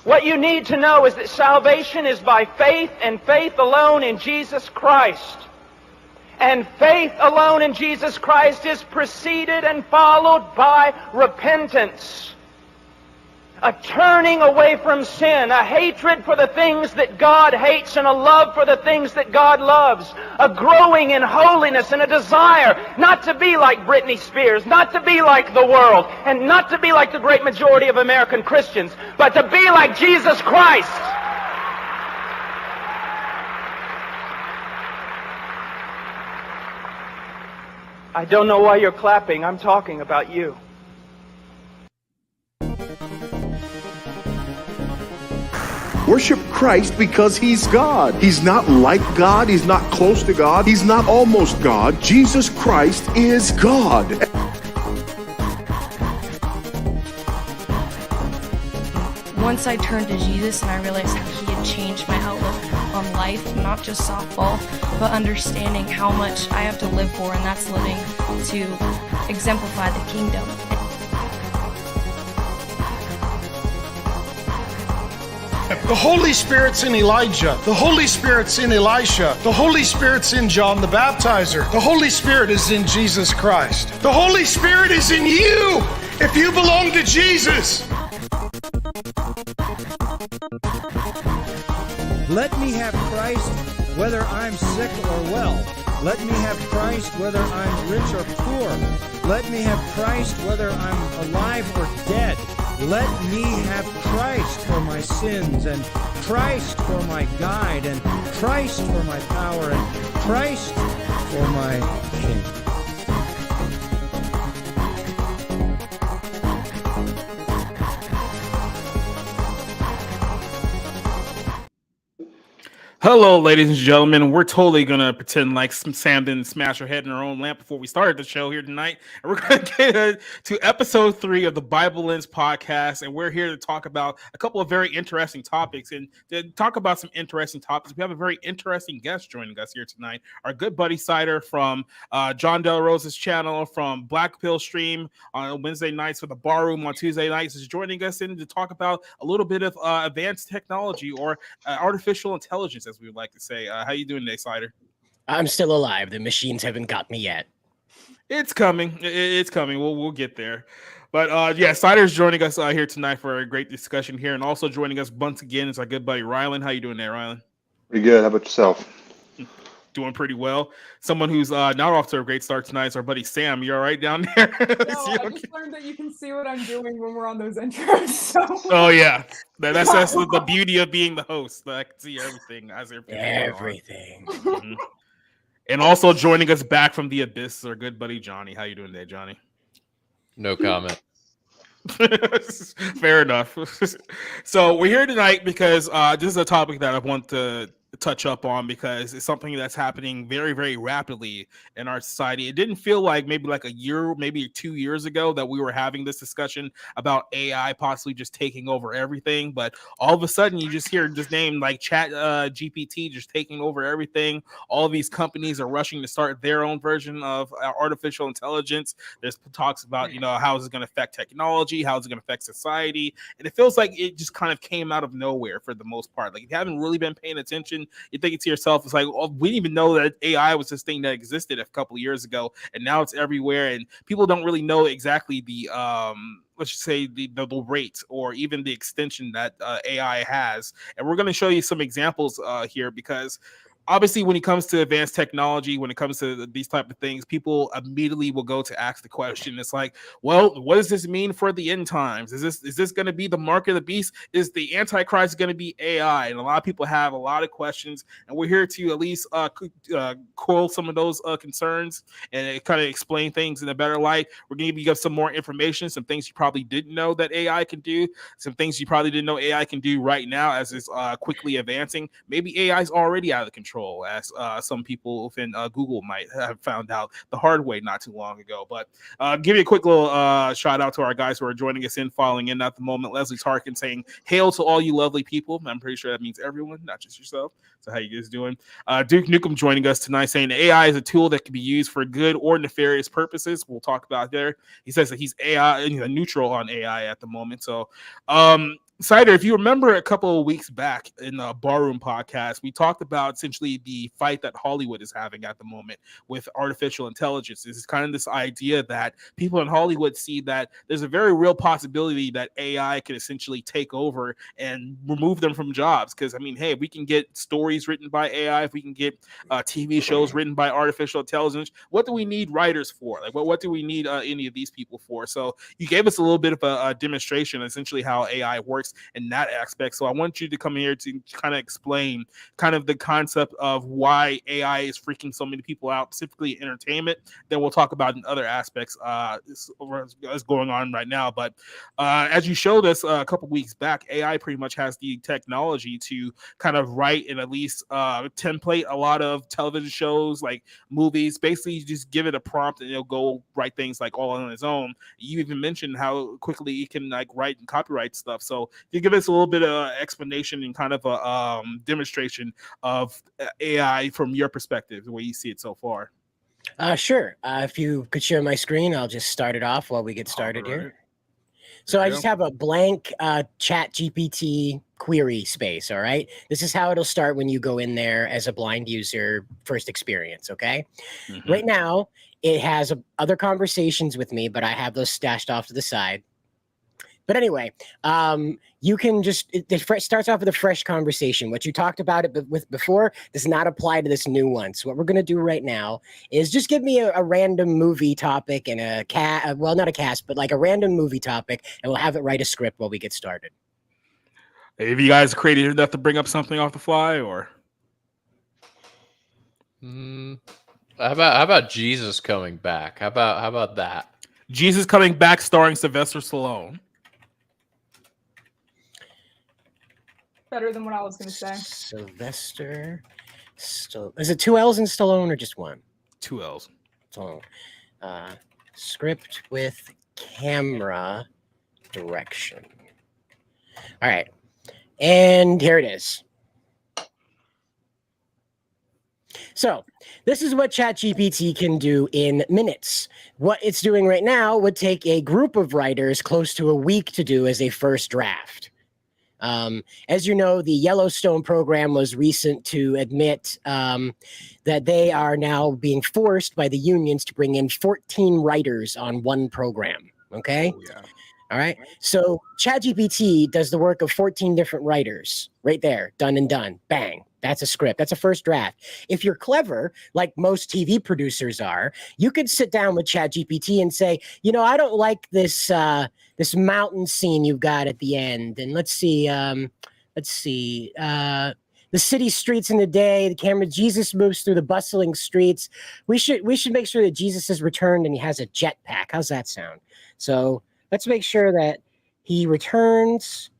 What you need to know is that salvation is by faith and faith alone in Jesus Christ. And faith alone in Jesus Christ is preceded and followed by repentance. A turning away from sin, a hatred for the things that God hates and a love for the things that God loves. A growing in holiness and a desire not to be like Britney Spears, not to be like the world, and not to be like the great majority of American Christians, but to be like Jesus Christ. I don't know why you're clapping. I'm talking about you. Worship Christ because He's God. He's not like God. He's not close to God. He's not almost God. Jesus Christ is God. Once I turned to Jesus and I realized how He had changed my outlook on life, not just softball, but understanding how much I have to live for, and that's living to exemplify the kingdom. The Holy Spirit's in Elijah. The Holy Spirit's in Elisha. The Holy Spirit's in John the Baptizer. The Holy Spirit is in Jesus Christ. The Holy Spirit is in you if you belong to Jesus. Let me have Christ whether I'm sick or well. Let me have Christ whether I'm rich or poor. Let me have Christ whether I'm alive or dead. Let me have Christ for my sins, and Christ for my guide, and Christ for my power, and Christ for my King. Hello, ladies and gentlemen. We're totally going to pretend like Sam didn't smash her head in her own lamp before we started the show here tonight. And we're going to get to episode 3 of the Bible Lens podcast. And we're here to talk about a couple of very interesting topics. And to talk about some interesting topics, we have a very interesting guest joining us here tonight. Our good buddy Cider from John Del Rosa's channel, from Black Pill Stream on Wednesday nights, for the Bar Room on Tuesday nights, is joining us in to talk about a little bit of advanced technology, or artificial intelligence, as we would like to say. How you doing today, Cider? I'm still alive. The machines haven't got me yet. It's coming. It's coming. We'll get there. But yeah, Cider's joining us here tonight for a great discussion here, and also joining us once again is our good buddy Rylan. How you doing there, Rylan? Pretty good. How about yourself? Doing pretty well. Someone who's not off to a great start tonight is our buddy Sam. You all right down there? No, I just learned that you can see what I'm doing when we're on those intros. So. Oh yeah, that's the beauty of being the host. I can see everything as everything. Mm-hmm. And also joining us back from the abyss is our good buddy Johnny. How you doing today, Johnny? No comment. Fair enough. So we're here tonight because this is a topic that I want to touch up on, because it's something that's happening very, very rapidly in our society. It didn't feel like maybe like a year, maybe 2 years ago, that we were having this discussion about AI possibly just taking over everything. But all of a sudden, you just hear this name like Chat GPT just taking over everything. All of these companies are rushing to start their own version of artificial intelligence. There's talks about, how is it going to affect technology? How is it going to affect society? And it feels like it just kind of came out of nowhere for the most part. Like, if you haven't really been paying attention, you're thinking to yourself, it's like, oh, we didn't even know that AI was this thing that existed a couple of years ago, and now it's everywhere, and people don't really know exactly the let's just say the rate or even the extension that AI has. And we're going to show you some examples here, because obviously, when it comes to advanced technology, when it comes to these type of things, people immediately will go to ask the question. It's like, well, what does this mean for the end times? Is this going to be the mark of the beast? Is the Antichrist going to be AI? And a lot of people have a lot of questions, and we're here to at least quell some of those concerns and kind of explain things in a better light. We're going to give you some more information, some things you probably didn't know that AI can do, some things you probably didn't know AI can do right now as it's quickly advancing. Maybe AI is already out of control, as some people within Google might have found out the hard way not too long ago. But give you a quick little shout out to our guys who are joining us in, following in at the moment. Leslie Tarkin saying, "Hail to all you lovely people." I'm pretty sure that means everyone, not just yourself. So how you guys doing? Duke Nukem joining us tonight, saying AI is a tool that can be used for good or nefarious purposes. We'll talk about there. He says that he's AI neutral on AI at the moment. So Cider, if you remember a couple of weeks back in the Barroom podcast, we talked about essentially the fight that Hollywood is having at the moment with artificial intelligence. This is kind of this idea that people in Hollywood see that there's a very real possibility that AI could essentially take over and remove them from jobs. Because, I mean, hey, we can get stories written by AI, if we can get TV shows written by artificial intelligence, what do we need writers for? Like, what do we need any of these people for? So you gave us a little bit of a demonstration, essentially, how AI works in that aspect. So I want you to come here to kind of explain kind of the concept of why AI is freaking so many people out, specifically entertainment. Then we'll talk about in other aspects that's going on right now. But as you showed us a couple weeks back, AI pretty much has the technology to kind of write and at least template a lot of television shows, like movies. Basically, you just give it a prompt and it'll go write things like all on its own. You even mentioned how quickly it can like write and copyright stuff. So you give us a little bit of explanation and kind of a demonstration of AI from your perspective, the way you see it so far. Sure. If you could share my screen, I'll just start it off while we get started here. So I just have a blank chat GPT query space, all right? This is how it'll start when you go in there as a blind user first experience, okay? Right now, it has other conversations with me, but I have those stashed off to the side. But anyway, you can just, it starts off with a fresh conversation. What you talked about it with before does not apply to this new one. So what we're going to do right now is just give me a random movie topic and well, not a cast, but like a random movie topic, and we'll have it write a script while we get started. Have you guys creative enough to bring up something off the fly, or? How about Jesus coming back? How about that? Jesus coming back, starring Sylvester Stallone. Better than what I was going to say. Sylvester. Is it 2 L's in Stallone or just one? 2 L's. So, script with camera direction. All right. And here it is. So this is what ChatGPT can do in minutes. What it's doing right now would take a group of writers close to a week to do as a first draft. As you know, the Yellowstone program was recent to admit that they are now being forced by the unions to bring in 14 writers on one program. Okay? Oh, yeah. All right. So ChatGPT does the work of 14 different writers right there. Done and done. Bang. That's a script. That's a first draft. If you're clever, like most TV producers are, you could sit down with ChatGPT and say, you know, I don't like this this mountain scene you've got at the end. And let's see. The city streets in the day, the camera, Jesus moves through the bustling streets. We should make sure that Jesus has returned and he has a jetpack. How's that sound? So let's make sure that he returns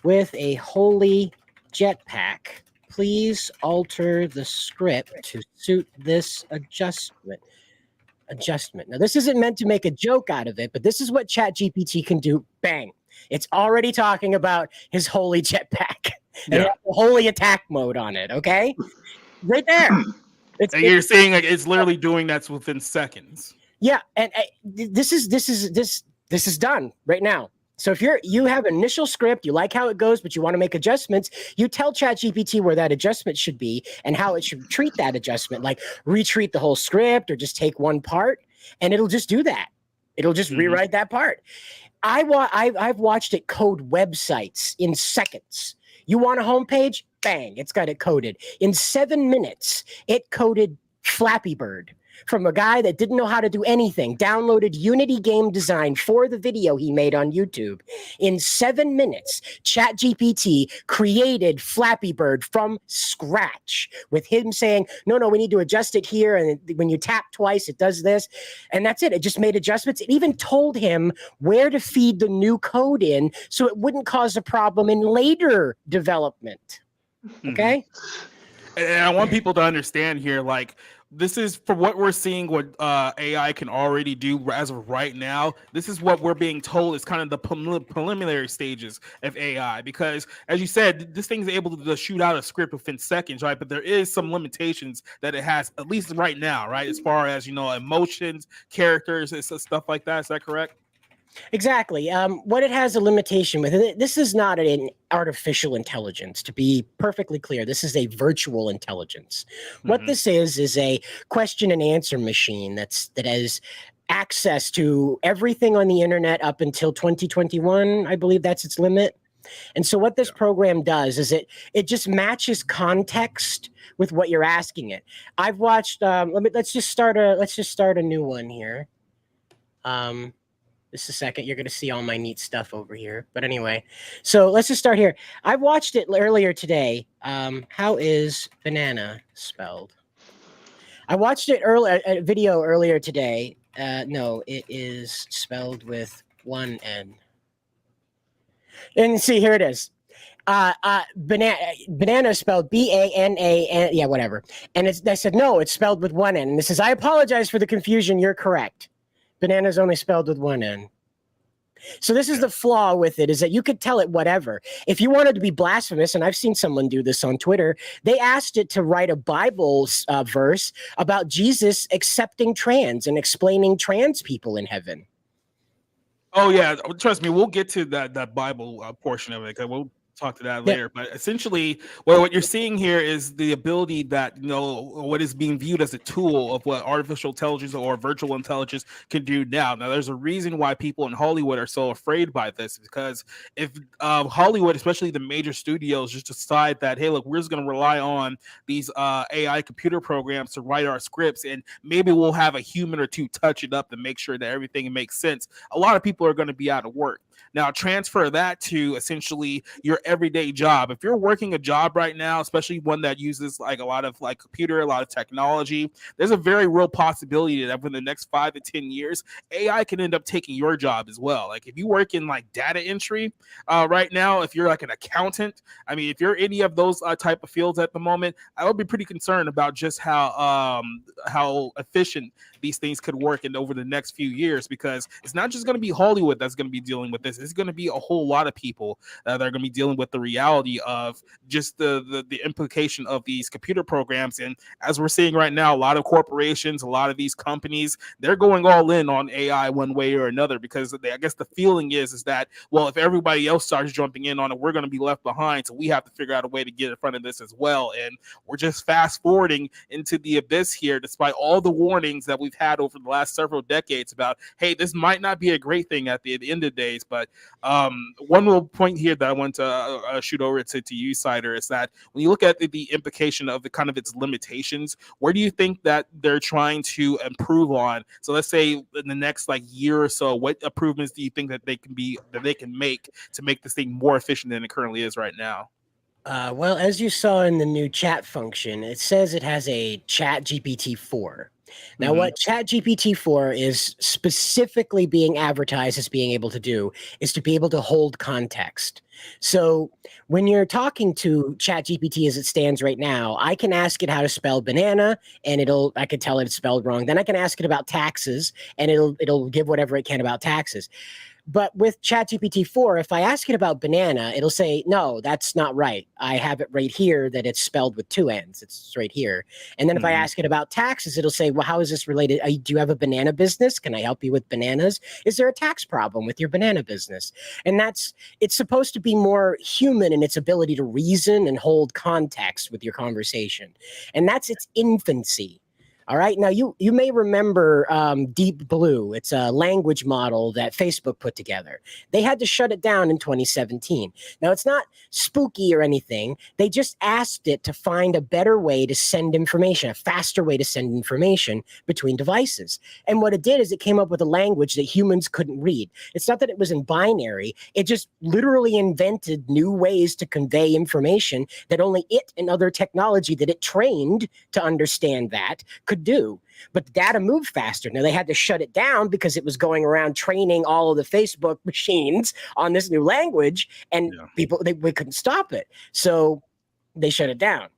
with a holy jetpack. Please alter the script to suit this adjustment. Now, this isn't meant to make a joke out of it, but this is what ChatGPT can do. Bang. It's already talking about his holy jetpack. And it has a holy attack mode on it, okay? Right there. You're saying like it's literally doing that within seconds. Yeah, and this is done right now. So if you have an initial script, you like how it goes, but you want to make adjustments, you tell ChatGPT where that adjustment should be and how it should treat that adjustment, like retreat the whole script or just take one part, and it'll just do that. It'll just rewrite that part. I've watched it code websites in seconds. You want a homepage? Bang, it's got it coded. In 7 minutes, it coded Flappy Bird from a guy that didn't know how to do anything, downloaded Unity game design for the video he made on YouTube. In 7 minutes, ChatGPT created Flappy Bird from scratch with him saying, no, we need to adjust it here. And when you tap twice, it does this. And that's it. It just made adjustments. It even told him where to feed the new code in so it wouldn't cause a problem in later development. Okay? And I want people to understand here, like, this is for what we're seeing, what AI can already do as of right now. This is what we're being told is kind of the preliminary stages of AI, because as you said, this thing's able to shoot out a script within seconds, right? But there is some limitations that it has, at least right now, right? As far as, you know, emotions, characters, and stuff like that. Is that correct? Exactly. What it has a limitation with it, this is not an artificial intelligence, to be perfectly clear. This is a virtual intelligence. What this is a question and answer machine that has access to everything on the internet up until 2021. I believe that's its limit. And so what this program does is it just matches context with what you're asking it. I've watched let's just start a new one here. Just a second, you're going to see all my neat stuff over here. But anyway, so let's just start here. I watched it earlier today. How is banana spelled? I watched it a video earlier today. No, it is spelled with one N. And see, here it is. Banana is spelled B-A-N-A, yeah, whatever. And I said, no, it's spelled with one N. And it says, I apologize for the confusion. You're correct. Banana is only spelled with one N. So this is the flaw with it, is that you could tell it whatever. If you wanted to be blasphemous, and I've seen someone do this on Twitter, they asked it to write a Bible verse about Jesus accepting trans and explaining trans people in heaven. Oh yeah, trust me, we'll get to that Bible portion of it, because we'll talk to that later. But essentially, what you're seeing here is the ability that, what is being viewed as a tool of what artificial intelligence or virtual intelligence can do now. Now, there's a reason why people in Hollywood are so afraid by this, because if Hollywood, especially the major studios, just decide that, hey, look, we're just going to rely on these AI computer programs to write our scripts, and maybe we'll have a human or two touch it up to make sure that everything makes sense, a lot of people are going to be out of work. Now, transfer that to essentially your everyday job. If you're working a job right now, especially one that uses like a lot of like computer, a lot of technology, there's a very real possibility that within the next 5 to 10 years, AI can end up taking your job as well. Like if you work in like data entry right now, if you're like an accountant, I mean, if you're any of those type of fields at the moment, I would be pretty concerned about just how efficient these things could work in over the next few years, because it's not just going to be Hollywood that's going to be dealing with this. It's going to be a whole lot of people that are going to be dealing with the reality of just the implication of these computer programs. And as we're seeing right now, a lot of corporations, a lot of these companies, they're going all in on AI one way or another, because I guess the feeling is that, well, if everybody else starts jumping in on it, we're going to be left behind. So we have to figure out a way to get in front of this as well. And we're just fast forwarding into the abyss here, despite all the warnings that we've had over the last several decades about, hey, this might not be a great thing at the end of the days. But one little point here that I want to shoot over to you, Cider, is that when you look at the implication of the kind of its limitations, where do you think that they're trying to improve on? So let's say in the next like year or so, what improvements do you think that they can make to make this thing more efficient than it currently is right now? Well, as you saw in the new chat function, it says it has a Chat GPT-4. Now, what Chat GPT-4 is specifically being advertised as being able to do is to be able to hold context. So when you're talking to Chat GPT as it stands right now, I can ask it how to spell banana, and I can tell it it's spelled wrong. Then I can ask it about taxes, and it'll give whatever it can about taxes. But with ChatGPT 4, if I ask it about banana, it'll say, no, that's not right. I have it right here that it's spelled with two N's. It's right here. And then if I ask it about taxes, it'll say, well, how is this related? Do you have a banana business? Can I help you with bananas? Is there a tax problem with your banana business? And it's supposed to be more human in its ability to reason and hold context with your conversation. And that's its infancy. All right. Now, you may remember Deep Blue. It's a language model that Facebook put together. They had to shut it down in 2017. Now, it's not spooky or anything. They just asked it to find a better way to send information, a faster way to send information between devices. And what it did is it came up with a language that humans couldn't read. It's not that it was in binary. It just literally invented new ways to convey information that only it and other technology that it trained to understand that could do. But the data moved faster. Now, they had to shut it down because it was going around training all of the Facebook machines on this new language, and we couldn't stop it. So they shut it down.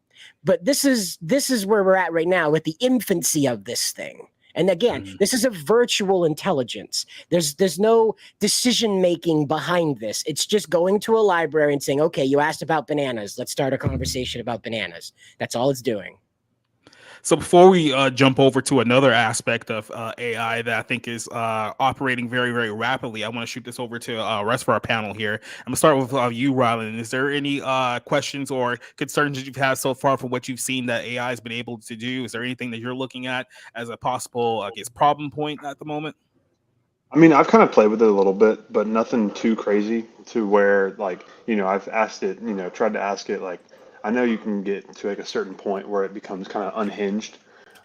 But this is where we're at right now with the infancy of this thing. And again, this is a virtual intelligence. There's no decision making behind this. It's just going to a library and saying, okay, you asked about bananas. Let's start a conversation about bananas. That's all it's doing. So before we jump over to another aspect of AI that I think is operating very, very rapidly, I want to shoot this over to rest of our panel here. I'm gonna start with you, Rylan. Is there any questions or concerns that you've had so far from what you've seen that AI has been able to do? Is there anything that you're looking at as a possible, I guess, problem point at the moment? I mean, I've kind of played with it a little bit, but nothing too crazy to where, like, I've asked it, tried to ask it, like, I know you can get to like a certain point where it becomes kind of unhinged,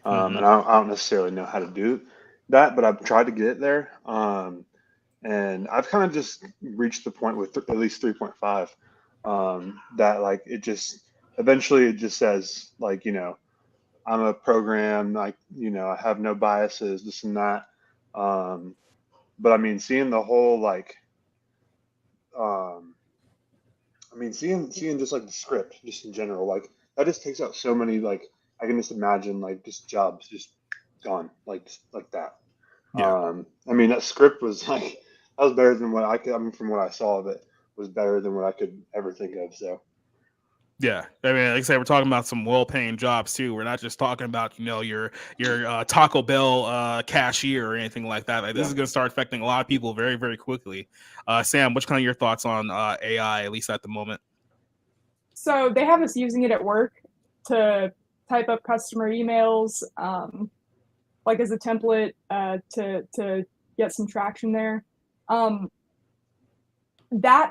and I don't necessarily know how to do that, but I've tried to get it there, and I've kind of just reached the point with at least 3.5, that like it just eventually it just says like, I'm a program, like, I have no biases, this and that. But I mean, seeing the whole like, seeing just like the script, just in general, like that just takes out so many. Like I can just imagine like just jobs just gone, like that. Yeah. I mean, that script was like that was better than what I could. I mean, from what I saw of it, was better than what I could ever think of. So. Yeah, I mean, like I said, we're talking about some well-paying jobs too. We're not just talking about your Taco Bell cashier or anything like that. Like, this is going to start affecting a lot of people very, very quickly. Sam, what's kind of your thoughts on AI, at least at the moment? So they have us using it at work to type up customer emails, like as a template to get some traction there. That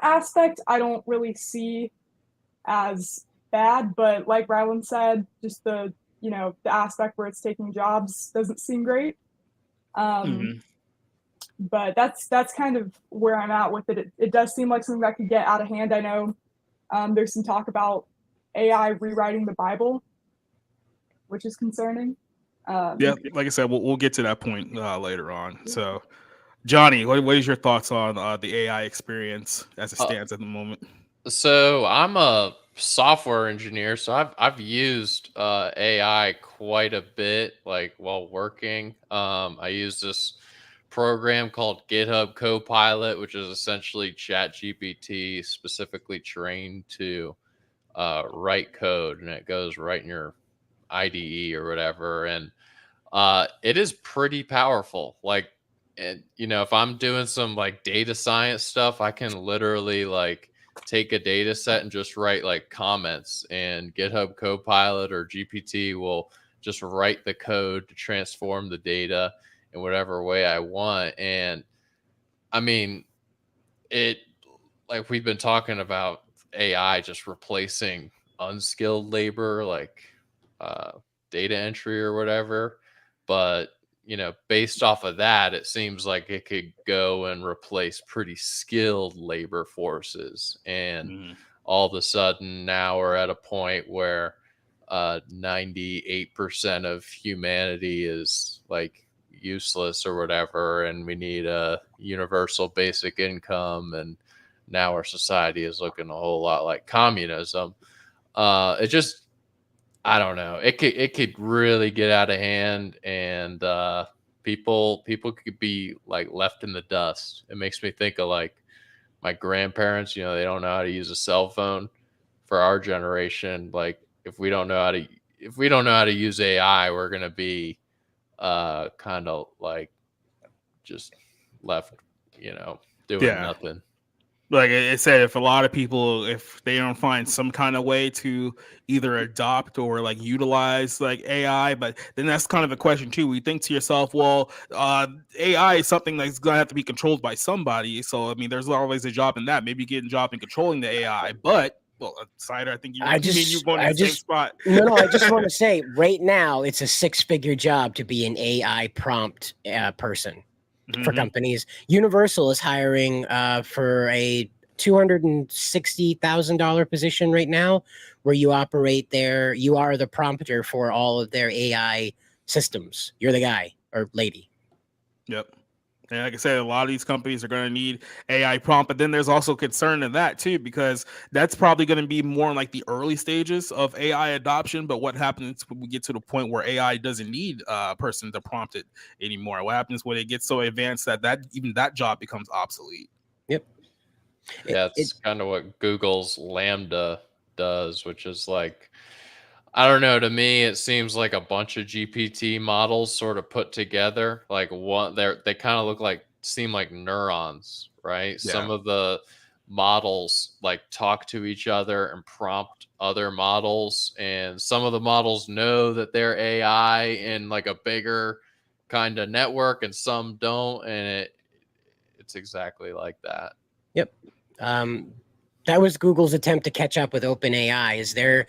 aspect I don't really see as bad, but like Rylan said, just the aspect where it's taking jobs doesn't seem great. But that's kind of where I'm at with it. It does seem like something that could get out of hand. I know there's some talk about AI rewriting the Bible, which is concerning. Yeah, like I said, we'll get to that point later on. So, Johnny, what is your thoughts on the AI experience as it stands at the moment? So I'm a software engineer, so I've used AI quite a bit, like while working. I use this program called GitHub Copilot, which is essentially ChatGPT specifically trained to write code, and it goes right in your IDE or whatever, and it is pretty powerful. Like, and if I'm doing some like data science stuff, I can literally like take a data set and just write like comments, and GitHub Copilot or GPT will just write the code to transform the data in whatever way I want. And I mean, it, like we've been talking about AI just replacing unskilled labor, like data entry or whatever. But based off of that, it seems like it could go and replace pretty skilled labor forces. And all of a sudden now we're at a point where 98% of humanity is like useless or whatever, and we need a universal basic income, and now our society is looking a whole lot like communism. It just, I don't know. It could really get out of hand, and people could be like left in the dust. It makes me think of like my grandparents. They don't know how to use a cell phone. For our generation, like if we don't know how to use AI, we're gonna be kind of like just left, doing nothing. Like I said, if a lot of people, if they don't find some kind of way to either adopt or like utilize like AI, but then that's kind of a question too. You think to yourself, well, AI is something that's going to have to be controlled by somebody. So, I mean, there's always a job in that. Maybe you get a job in controlling the AI, but well, Cider, I think you're going to the same spot. No, I just want to say right now, it's a 6-figure job to be an AI prompt person. For companies. Universal is hiring for a $260,000 position right now, where you are the prompter for all of their AI systems. You're the guy or lady. Yep. And like I said, a lot of these companies are going to need AI prompt, but then there's also concern in that too, because that's probably going to be more like the early stages of AI adoption. But what happens when we get to the point where AI doesn't need a person to prompt it anymore? What happens when it gets so advanced that even that job becomes obsolete? Yep. Yeah, it's kind of what Google's Lambda does, which is like I don't know. To me, it seems like a bunch of GPT models sort of put together. Like one, they kind of seem like neurons, right? Some Yeah. of the models like talk to each other and prompt other models, and some of the models know that they're AI in like a bigger kind of network, and some don't, and it's exactly like that. Yep. That was Google's attempt to catch up with OpenAI. Is they're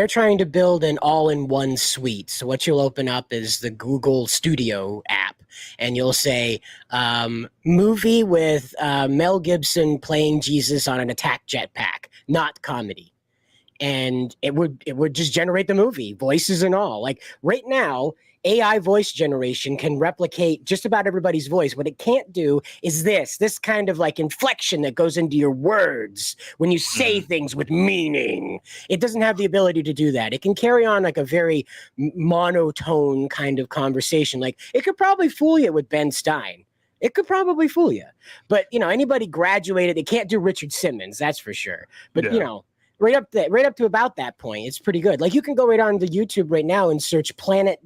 trying to build an all-in-one suite. So what you'll open up is the Google Studio app, and you'll say movie with Mel Gibson playing Jesus on an attack jetpack, not comedy. And it would just generate the movie, voices and all. Like right now, AI voice generation can replicate just about everybody's voice. What it can't do is this kind of like inflection that goes into your words when you say things with meaning. It doesn't have the ability to do that. It can carry on like a very monotone kind of conversation. Like it could probably fool you with Ben Stein. It could probably fool you. But, anybody graduated, it can't do Richard Simmons, that's for sure. But, right up to about that point, it's pretty good. Like you can go right on to YouTube right now and search Planet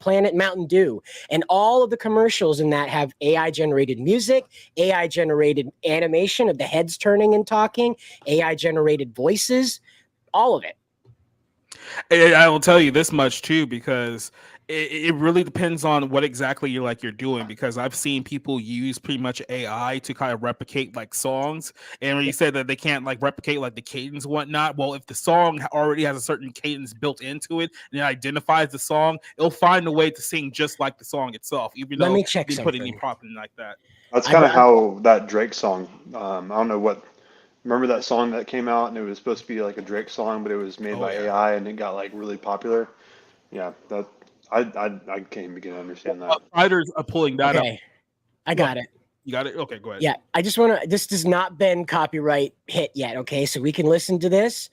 Mountain Dew, and all of the commercials in that have AI generated music, AI generated animation of the heads turning and talking, AI generated voices, all of it. I will tell you this much too, because it really depends on what exactly you're doing, because I've seen people use pretty much AI to kind of replicate like songs. And when you said that they can't like replicate like the cadence and whatnot, well, if the song already has a certain cadence built into it and it identifies the song, it'll find a way to sing just like the song itself, even though me check you didn't put any something. prop in like that. That's kind of how that Drake song. I don't know what. Remember that song that came out and it was supposed to be like a Drake song, but it was made by AI and it got like really popular. Yeah, that I can't even begin to understand that. Writers are pulling that up. I got it. You got it? Okay, go ahead. Yeah, I just want to. This has not been copyright hit yet. Okay, so we can listen to this.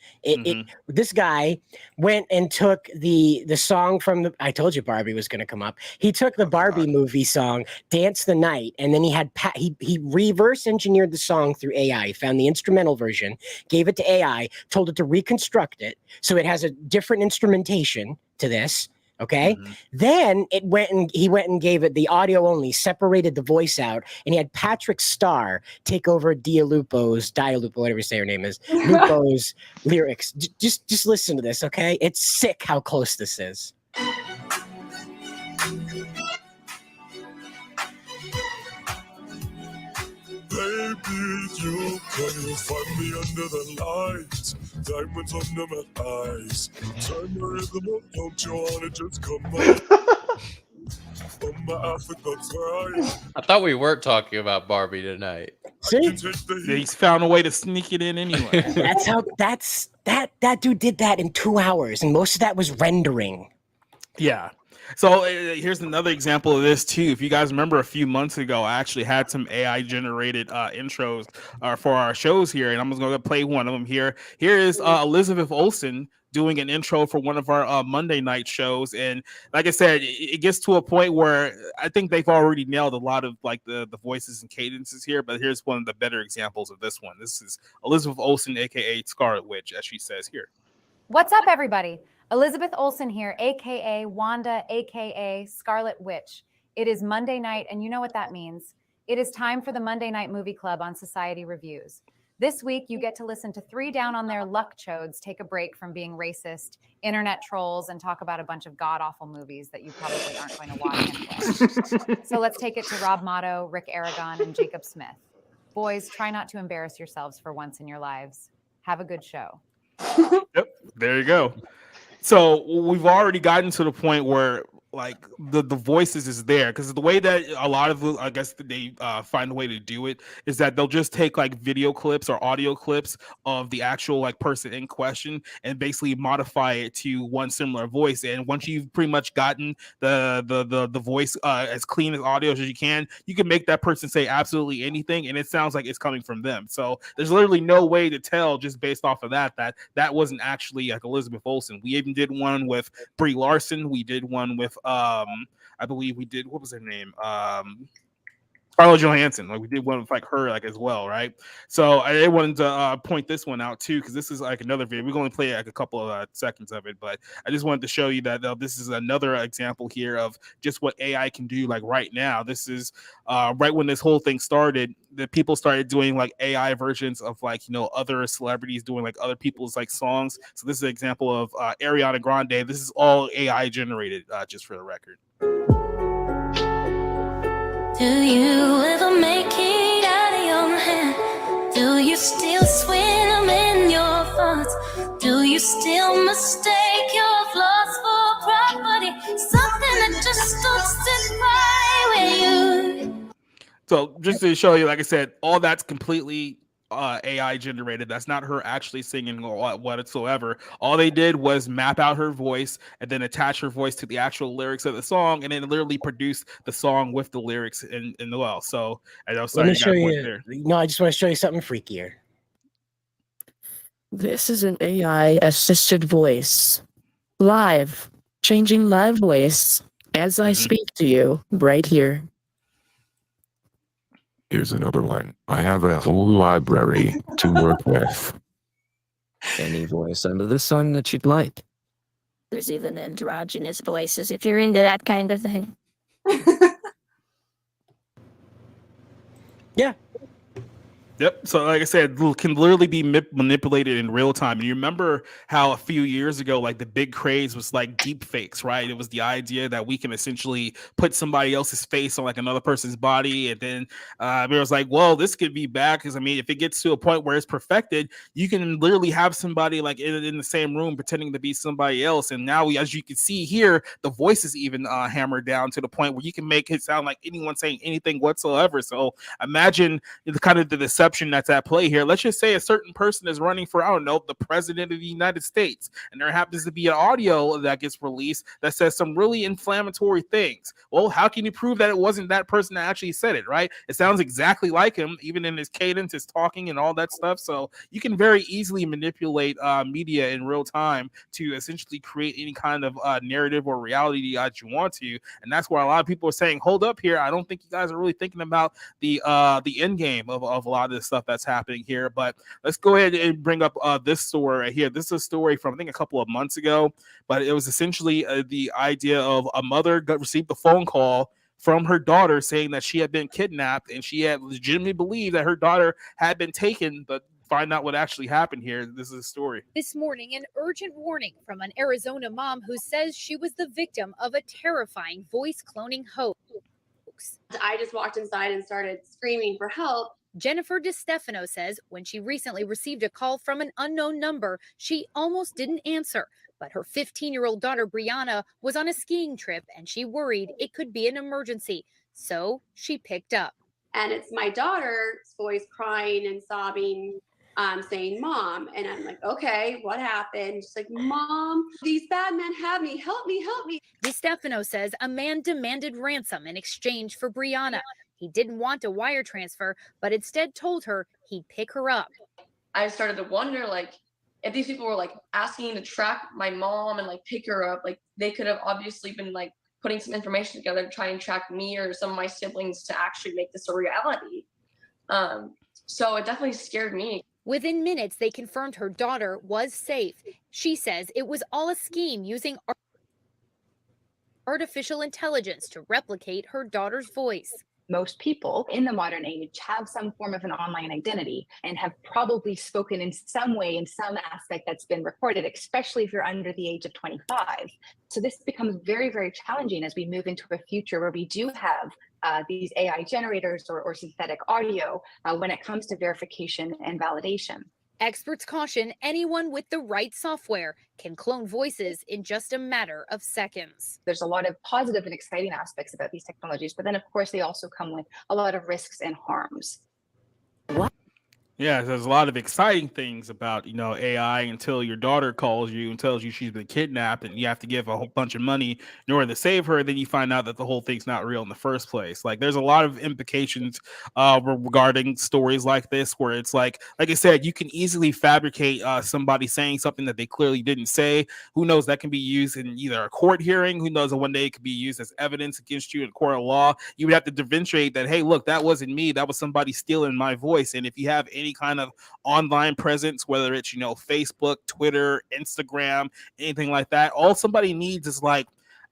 This guy went and took the song from the. I told you Barbie was going to come up. He took the Barbie movie song, "Dance the Night," and then he reverse engineered the song through AI. He found the instrumental version, gave it to AI, told it to reconstruct it so it has a different instrumentation to this. Okay. Then he went and gave it the audio only, separated the voice out, and he had Patrick Starr take over Dialupo, whatever you say her name is, Lupo's lyrics. Just listen to this, okay? It's sick how close this is. Baby, you can find me under the lights, diamonds under my eyes. Turn the rhythm up, don't you wanna just come up? On my Africa time. I thought we weren't talking about Barbie tonight. See? He's found a way to sneak it in anyway. That dude did that in 2 hours, and most of that was rendering. Yeah. So here's another example of this too. If you guys remember, a few months ago, I actually had some AI generated intros for our shows here, and I'm just going to play one of them here. Here is Elizabeth Olsen doing an intro for one of our Monday night shows, and like I said, it gets to a point where I think they've already nailed a lot of like the voices and cadences here. But here's one of the better examples of this one. This is Elizabeth Olsen, aka Scarlet Witch, as she says here. What's up, everybody? Elizabeth Olsen here, aka Wanda, aka Scarlet Witch. It is Monday night, and you know what that means. It is time for the Monday Night Movie Club on Society Reviews. This week, you get to listen to 3 down on their luck chodes take a break from being racist, internet trolls, and talk about a bunch of god-awful movies that you probably aren't going to watch anyway. So let's take it to Rob Motto, Rick Aragon, and Jacob Smith. Boys, try not to embarrass yourselves for once in your lives. Have a good show. Yep, there you go. So we've already gotten to the point where like the voices is there, because the way that a lot of I guess they find a way to do it is that they'll just take like video clips or audio clips of the actual like person in question and basically modify it to one similar voice. And once you've pretty much gotten the voice as clean as audio as you can make that person say absolutely anything and it sounds like it's coming from them. So there's literally no way to tell just based off of that wasn't actually like Elizabeth Olsen. We even did one with Brie Larson. We did one with I believe we did, what was her name? Scarlett Johansson. Like we did one with like her like as well, right? So I wanted to point this one out too because this is like another video. We're going to play like a couple of seconds of it, but I just wanted to show you that this is another example here of just what AI can do. Like right now, this is right when this whole thing started. The people started doing like AI versions of like other celebrities doing like other people's like songs. So this is an example of Ariana Grande. This is all AI generated, just for the record. Do you ever make it out of your head? Do you still swim in your thoughts? Do you still mistake your flaws for property? Something that just don't sit right with you. So just to show you, like I said, all that's completely AI generated. That's not her actually singing or whatsoever. All they did was map out her voice and then attach her voice to the actual lyrics of the song, and then literally produce the song with the lyrics in the well. So I know. Let me show you. No, I just want to show you something freakier. This is an AI assisted voice, live, changing live voice as I speak to you right here. Here's another one. I have a whole library to work with. Any voice under the sun that you'd like. There's even androgynous voices if you're into that kind of thing. Yeah. Yep. So like I said, can literally be manipulated in real time. And you remember how a few years ago, like the big craze was like deep fakes, right? It was the idea that we can essentially put somebody else's face on like another person's body. And then it was like, well, this could be bad because I mean, if it gets to a point where it's perfected, you can literally have somebody like in the same room pretending to be somebody else. And now as you can see here, the voice is even hammered down to the point where you can make it sound like anyone saying anything whatsoever. So imagine the kind of the deception that's at play here. Let's just say a certain person is running for, I don't know, the president of the United States, and there happens to be an audio that gets released that says some really inflammatory things. Well, how can you prove that it wasn't that person that actually said it, right? It sounds exactly like him, even in his cadence, his talking, and all that stuff. So you can very easily manipulate media in real time to essentially create any kind of narrative or reality that you want to. And that's where a lot of people are saying, hold up here. I don't think you guys are really thinking about the end game of a lot of this stuff that's happening here. But let's go ahead and bring up this story right here. This is a story from I think a couple of months ago, but it was essentially the idea of a mother received a phone call from her daughter saying that she had been kidnapped, and she had legitimately believed that her daughter had been taken. But find out what actually happened here. This is a story. This morning, an urgent warning from an Arizona mom who says she was the victim of a terrifying voice cloning hoax. I just walked inside and started screaming for help. Jennifer DeStefano says when she recently received a call from an unknown number, she almost didn't answer. But her 15-year-old daughter, Brianna, was on a skiing trip and she worried it could be an emergency. So she picked up. And it's my daughter's voice crying and sobbing, saying, "Mom." And I'm like, okay, what happened? She's like, "Mom, these bad men have me. Help me, help me." DeStefano says a man demanded ransom in exchange for Brianna. He didn't want a wire transfer, but instead told her he'd pick her up. I started to wonder, like, if these people were like asking to track my mom and like pick her up, like they could have obviously been like putting some information together to try and track me or some of my siblings to actually make this a reality. So it definitely scared me. Within minutes, they confirmed her daughter was safe. She says it was all a scheme using artificial intelligence to replicate her daughter's voice. Most people in the modern age have some form of an online identity and have probably spoken in some way, in some aspect that's been recorded, especially if you're under the age of 25. So this becomes very, very challenging as we move into a future where we do have these AI generators or synthetic audio when it comes to verification and validation. Experts caution anyone with the right software can clone voices in just a matter of seconds. There's a lot of positive and exciting aspects about these technologies, but then of course they also come with a lot of risks and harms. What? Yeah, there's a lot of exciting things about, AI until your daughter calls you and tells you she's been kidnapped and you have to give a whole bunch of money in order to save her. Then you find out that the whole thing's not real in the first place. Like, there's a lot of implications regarding stories like this, where it's like I said, you can easily fabricate somebody saying something that they clearly didn't say. Who knows? That can be used in either a court hearing. Who knows? One day it could be used as evidence against you in court of law. You would have to differentiate that, hey, look, that wasn't me. That was somebody stealing my voice. And if you have any kind of online presence, whether it's Facebook, Twitter, Instagram, anything like that, all somebody needs is, like,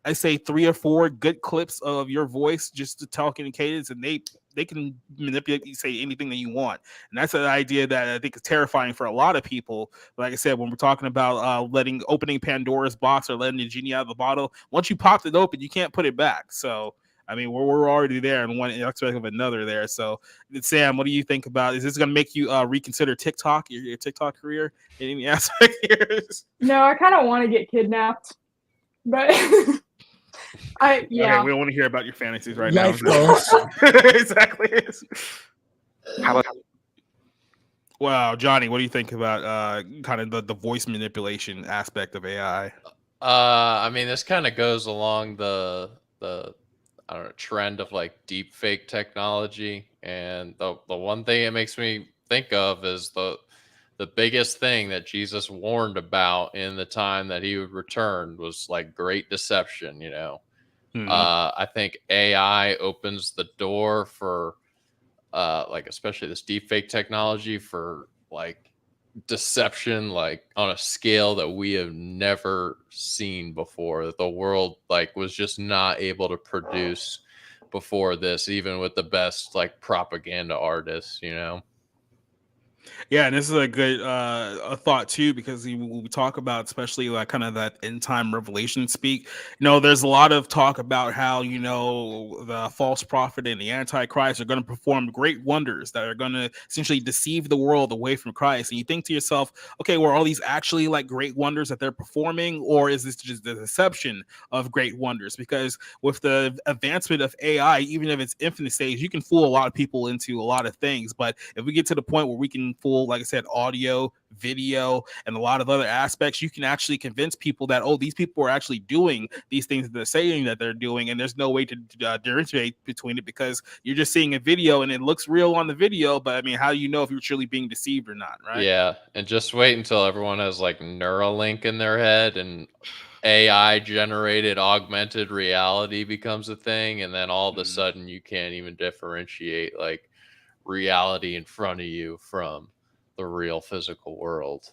I say 3 or 4 good clips of your voice just to talk in cadence, and they can manipulate you, say anything that you want. And that's an idea that I think is terrifying for a lot of people. Like I said, when we're talking about opening Pandora's box or letting the genie out of the bottle, once you popped it open, you can't put it back. So I mean, we're already there in one aspect of another there. So, Sam, what do you think about? Is this going to make you reconsider TikTok, your TikTok career in any aspect here? No, I kind of want to get kidnapped, but Okay, we don't want to hear about your fantasies right Life now. goals. Exactly. How about Wow, Johnny, what do you think about kind of the voice manipulation aspect of AI? I mean, this kind of goes along the I don't know, trend of like deep fake technology, and the one thing it makes me think of is the biggest thing that Jesus warned about in the time that he would return was like great deception. I think AI opens the door for like especially this deep fake technology for like deception, like on a scale that we have never seen before, that the world like was just not able to produce before this, even with the best like propaganda artists. Yeah, and this is a good a thought too, because when we talk about especially like kind of that end time revelation speak, there's a lot of talk about how the false prophet and the antichrist are going to perform great wonders that are going to essentially deceive the world away from Christ. And you think to yourself, okay, were all these actually like great wonders that they're performing, or is this just the deception of great wonders? Because with the advancement of AI, even if it's infinite stage, you can fool a lot of people into a lot of things. But if we get to the point where we can fool, like I said, audio, video, and a lot of other aspects, you can actually convince people that, oh, these people are actually doing these things that they're saying that they're doing, and there's no way to differentiate between it, because you're just seeing a video and it looks real on the video, but I mean, how do you know if you're truly being deceived or not, right? Yeah, and just wait until everyone has like Neuralink in their head and AI generated augmented reality becomes a thing, and then all of a sudden you can't even differentiate like reality in front of you from the real physical world.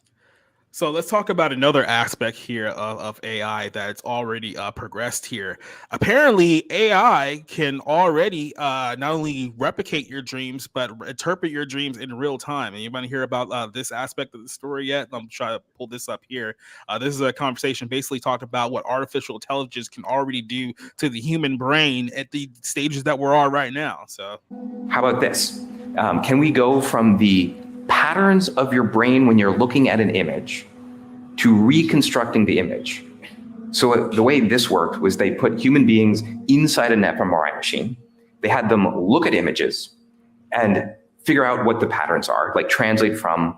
So let's talk about another aspect here of AI that's already progressed here. Apparently, AI can already not only replicate your dreams, but interpret your dreams in real time. And you want to hear about this aspect of the story yet? I'm trying to pull this up here. This is a conversation basically talking about what artificial intelligence can already do to the human brain at the stages that we're on right now. So, how about this? Can we go from the patterns of your brain when you're looking at an image to reconstructing the image? So the way this worked was they put human beings inside an fMRI machine. They had them look at images and figure out what the patterns are, like translate from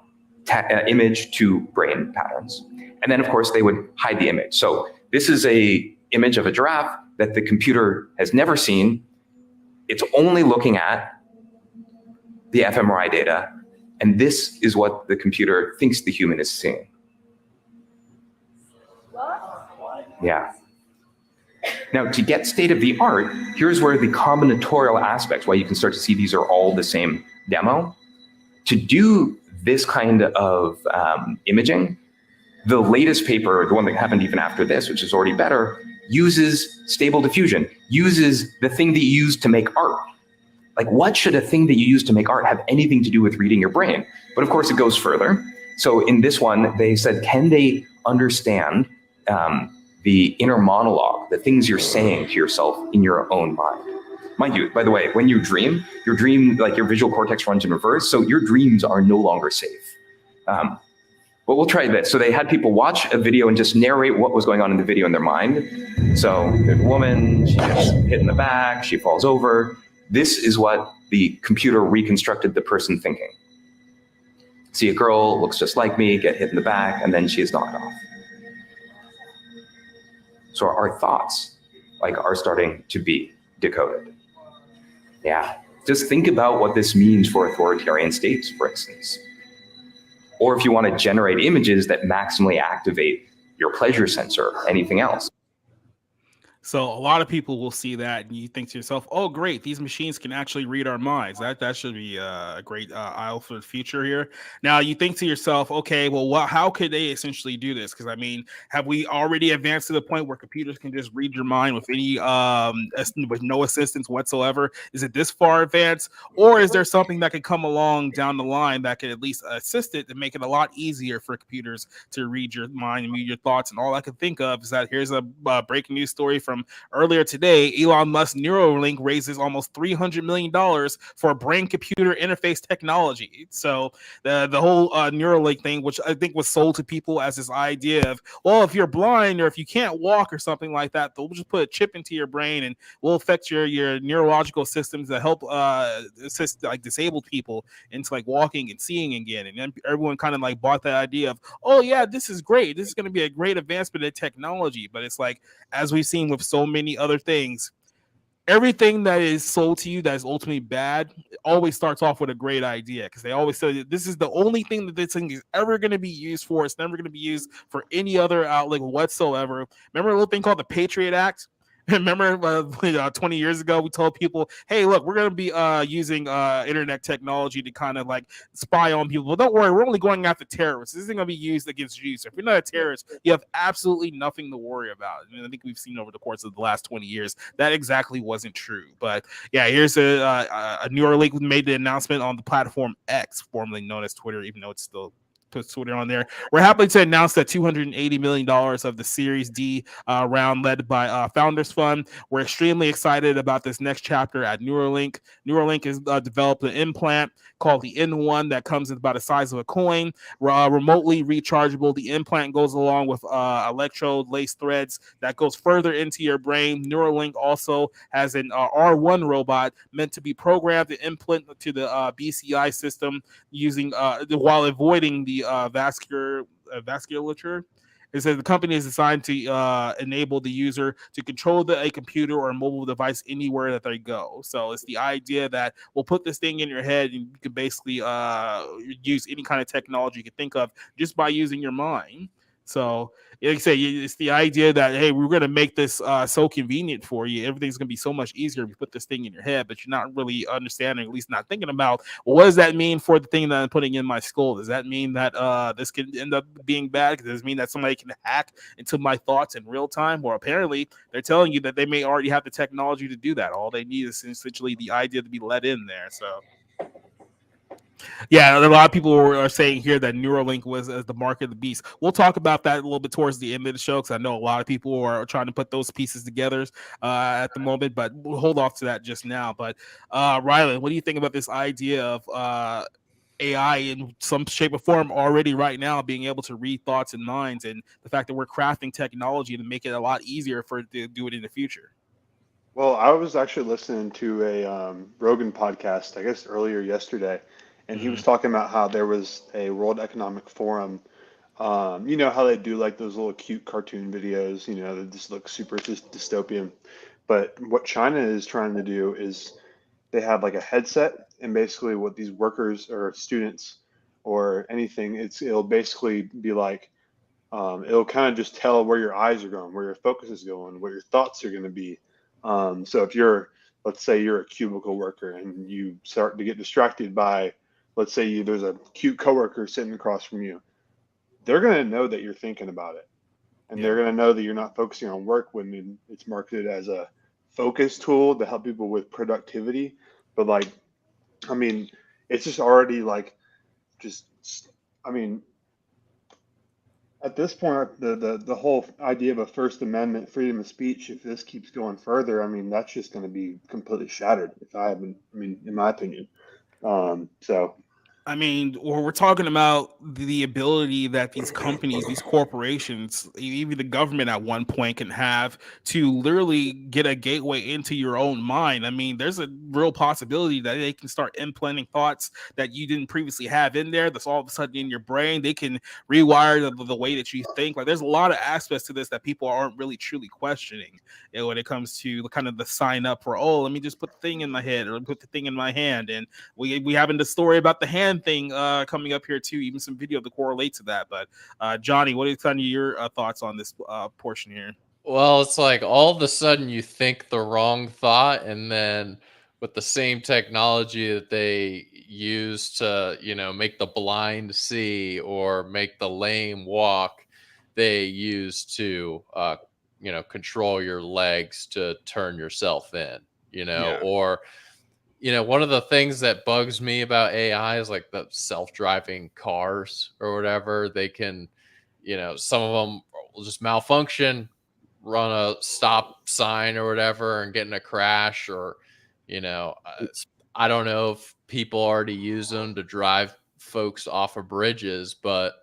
image to brain patterns. And then of course they would hide the image. So this is a image of a giraffe that the computer has never seen. It's only looking at the fMRI data, and this is what the computer thinks the human is seeing. Yeah. Now, to get state of the art, here's where the combinatorial aspects, why you can start to see these are all the same demo. To do this kind of imaging, the latest paper, the one that happened even after this, which is already better, uses stable diffusion, uses the thing that you use to make art. Like, what should a thing that you use to make art have anything to do with reading your brain? But of course, it goes further. So in this one, they said, can they understand the inner monologue, the things you're saying to yourself in your own mind? Mind you, by the way, when you dream, like your visual cortex runs in reverse, so your dreams are no longer safe. But we'll try this. So they had people watch a video and just narrate what was going on in the video in their mind. So there's a woman, she gets hit in the back, she falls over. This is what the computer reconstructed the person thinking. see a girl, looks just like me, get hit in the back, and then she is knocked off. So our thoughts are starting to be decoded. Yeah, just think about what this means for authoritarian states, for instance. Or if you want to generate images that maximally activate your pleasure sensor or anything else. So a lot of people will see that and you think to yourself, oh, great, these machines can actually read our minds. That should be a great aisle for the future here. Now you think to yourself, okay, well, how could they essentially do this? Because I mean, have we already advanced to the point where computers can just read your mind with any with no assistance whatsoever? Is it this far advanced? Or is there something that could come along down the line that could at least assist it and make it a lot easier for computers to read your mind and read your thoughts? And all I can think of is that here's a breaking news story from earlier today. Elon Musk Neuralink raises almost $300 million for brain-computer interface technology. So the whole Neuralink thing, which I think was sold to people as this idea of, well, if you're blind or if you can't walk or something like that, they'll just put a chip into your brain and will affect your neurological systems that help assist disabled people into walking and seeing again. And then everyone kind of bought that idea of, oh yeah, this is great. This is going to be a great advancement in technology. But it's as we've seen with so many other things, everything that is sold to you that is ultimately bad always starts off with a great idea, because they always say that this is the only thing that this thing is ever going to be used for. It's never going to be used for any other outlet whatsoever. Remember a little thing called the Patriot Act? Remember 20 years ago, we told people, hey, look, we're going to be using internet technology to kind of spy on people. But don't worry, we're only going after terrorists. This isn't going to be used against you. So if you're not a terrorist, you have absolutely nothing to worry about. And I think we've seen over the course of the last 20 years that exactly wasn't true. But yeah, here's a Neuralink made the announcement on the platform X, formerly known as Twitter, even though it's still puts Twitter on there. We're happy to announce that $280 million of the Series D round led by Founders Fund. We're extremely excited about this next chapter at Neuralink. Neuralink has developed an implant called the N1 that comes in about the size of a coin, remotely rechargeable. The implant goes along with electrode lace threads that goes further into your brain. Neuralink also has an R1 robot meant to be programmed to implant to the BCI system using while avoiding the vasculature. It says the company is designed to enable the user to control a computer or a mobile device anywhere that they go. So it's the idea that we'll put this thing in your head and you can basically use any kind of technology you can think of just by using your mind. So like I say, it's the idea that, hey, we're going to make this so convenient for you. Everything's going to be so much easier if you put this thing in your head, but you're not really understanding, at least not thinking about, well, what does that mean for the thing that I'm putting in my skull? Does that mean that this can end up being bad? Does it mean that somebody can hack into my thoughts in real time? Or apparently they're telling you that they may already have the technology to do that. All they need is essentially the idea to be let in there. So yeah, a lot of people are saying here that Neuralink was the mark of the beast. We'll talk about that a little bit towards the end of the show, because I know a lot of people are trying to put those pieces together at the moment, but we'll hold off to that just now. But Rylan, what do you think about this idea of AI in some shape or form already right now being able to read thoughts and minds, and the fact that we're crafting technology to make it a lot easier for it to do it in the future? Well, I was actually listening to a Rogan podcast, I guess earlier yesterday, and he was talking about how there was a World Economic Forum. You know how they do those little cute cartoon videos, that just look super dystopian. But what China is trying to do is they have a headset, and basically what these workers or students or anything, it'll basically be it'll kind of just tell where your eyes are going, where your focus is going, where your thoughts are going to be. So if let's say you're a cubicle worker and you start to get distracted by, let's say there's a cute coworker sitting across from you, they're going to know that you're thinking about it. And they're going to know that you're not focusing on work when it's marketed as a focus tool to help people with productivity. But it's just already at this point, the whole idea of a First Amendment freedom of speech, if this keeps going further, that's just going to be completely shattered in my opinion. So I mean, or we're talking about the ability that these companies, these corporations, even the government at one point can have to literally get a gateway into your own mind. I mean, there's a real possibility that they can start implanting thoughts that you didn't previously have in there. That's all of a sudden in your brain. They can rewire the way that you think. Like, there's a lot of aspects to this that people aren't really truly questioning, you know, when it comes to the kind of the sign up for, oh, let me just put the thing in my head or put the thing in my hand. And we having the story about the hand thing coming up here too, even some video to correlate to that. But Johnny, what are kind of your thoughts on this portion here? Well, it's like all of a sudden you think the wrong thought, and then with the same technology that they use to, you know, make the blind see or make the lame walk, they use to, you know, control your legs to turn yourself in, you know, Yeah. or, you know, one of the things that bugs me about AI is like the self-driving cars or whatever. They can, you know, some of them will just malfunction, run a stop sign or whatever, and get in a crash. Or, you know, I don't know if people already use them to drive folks off of bridges, but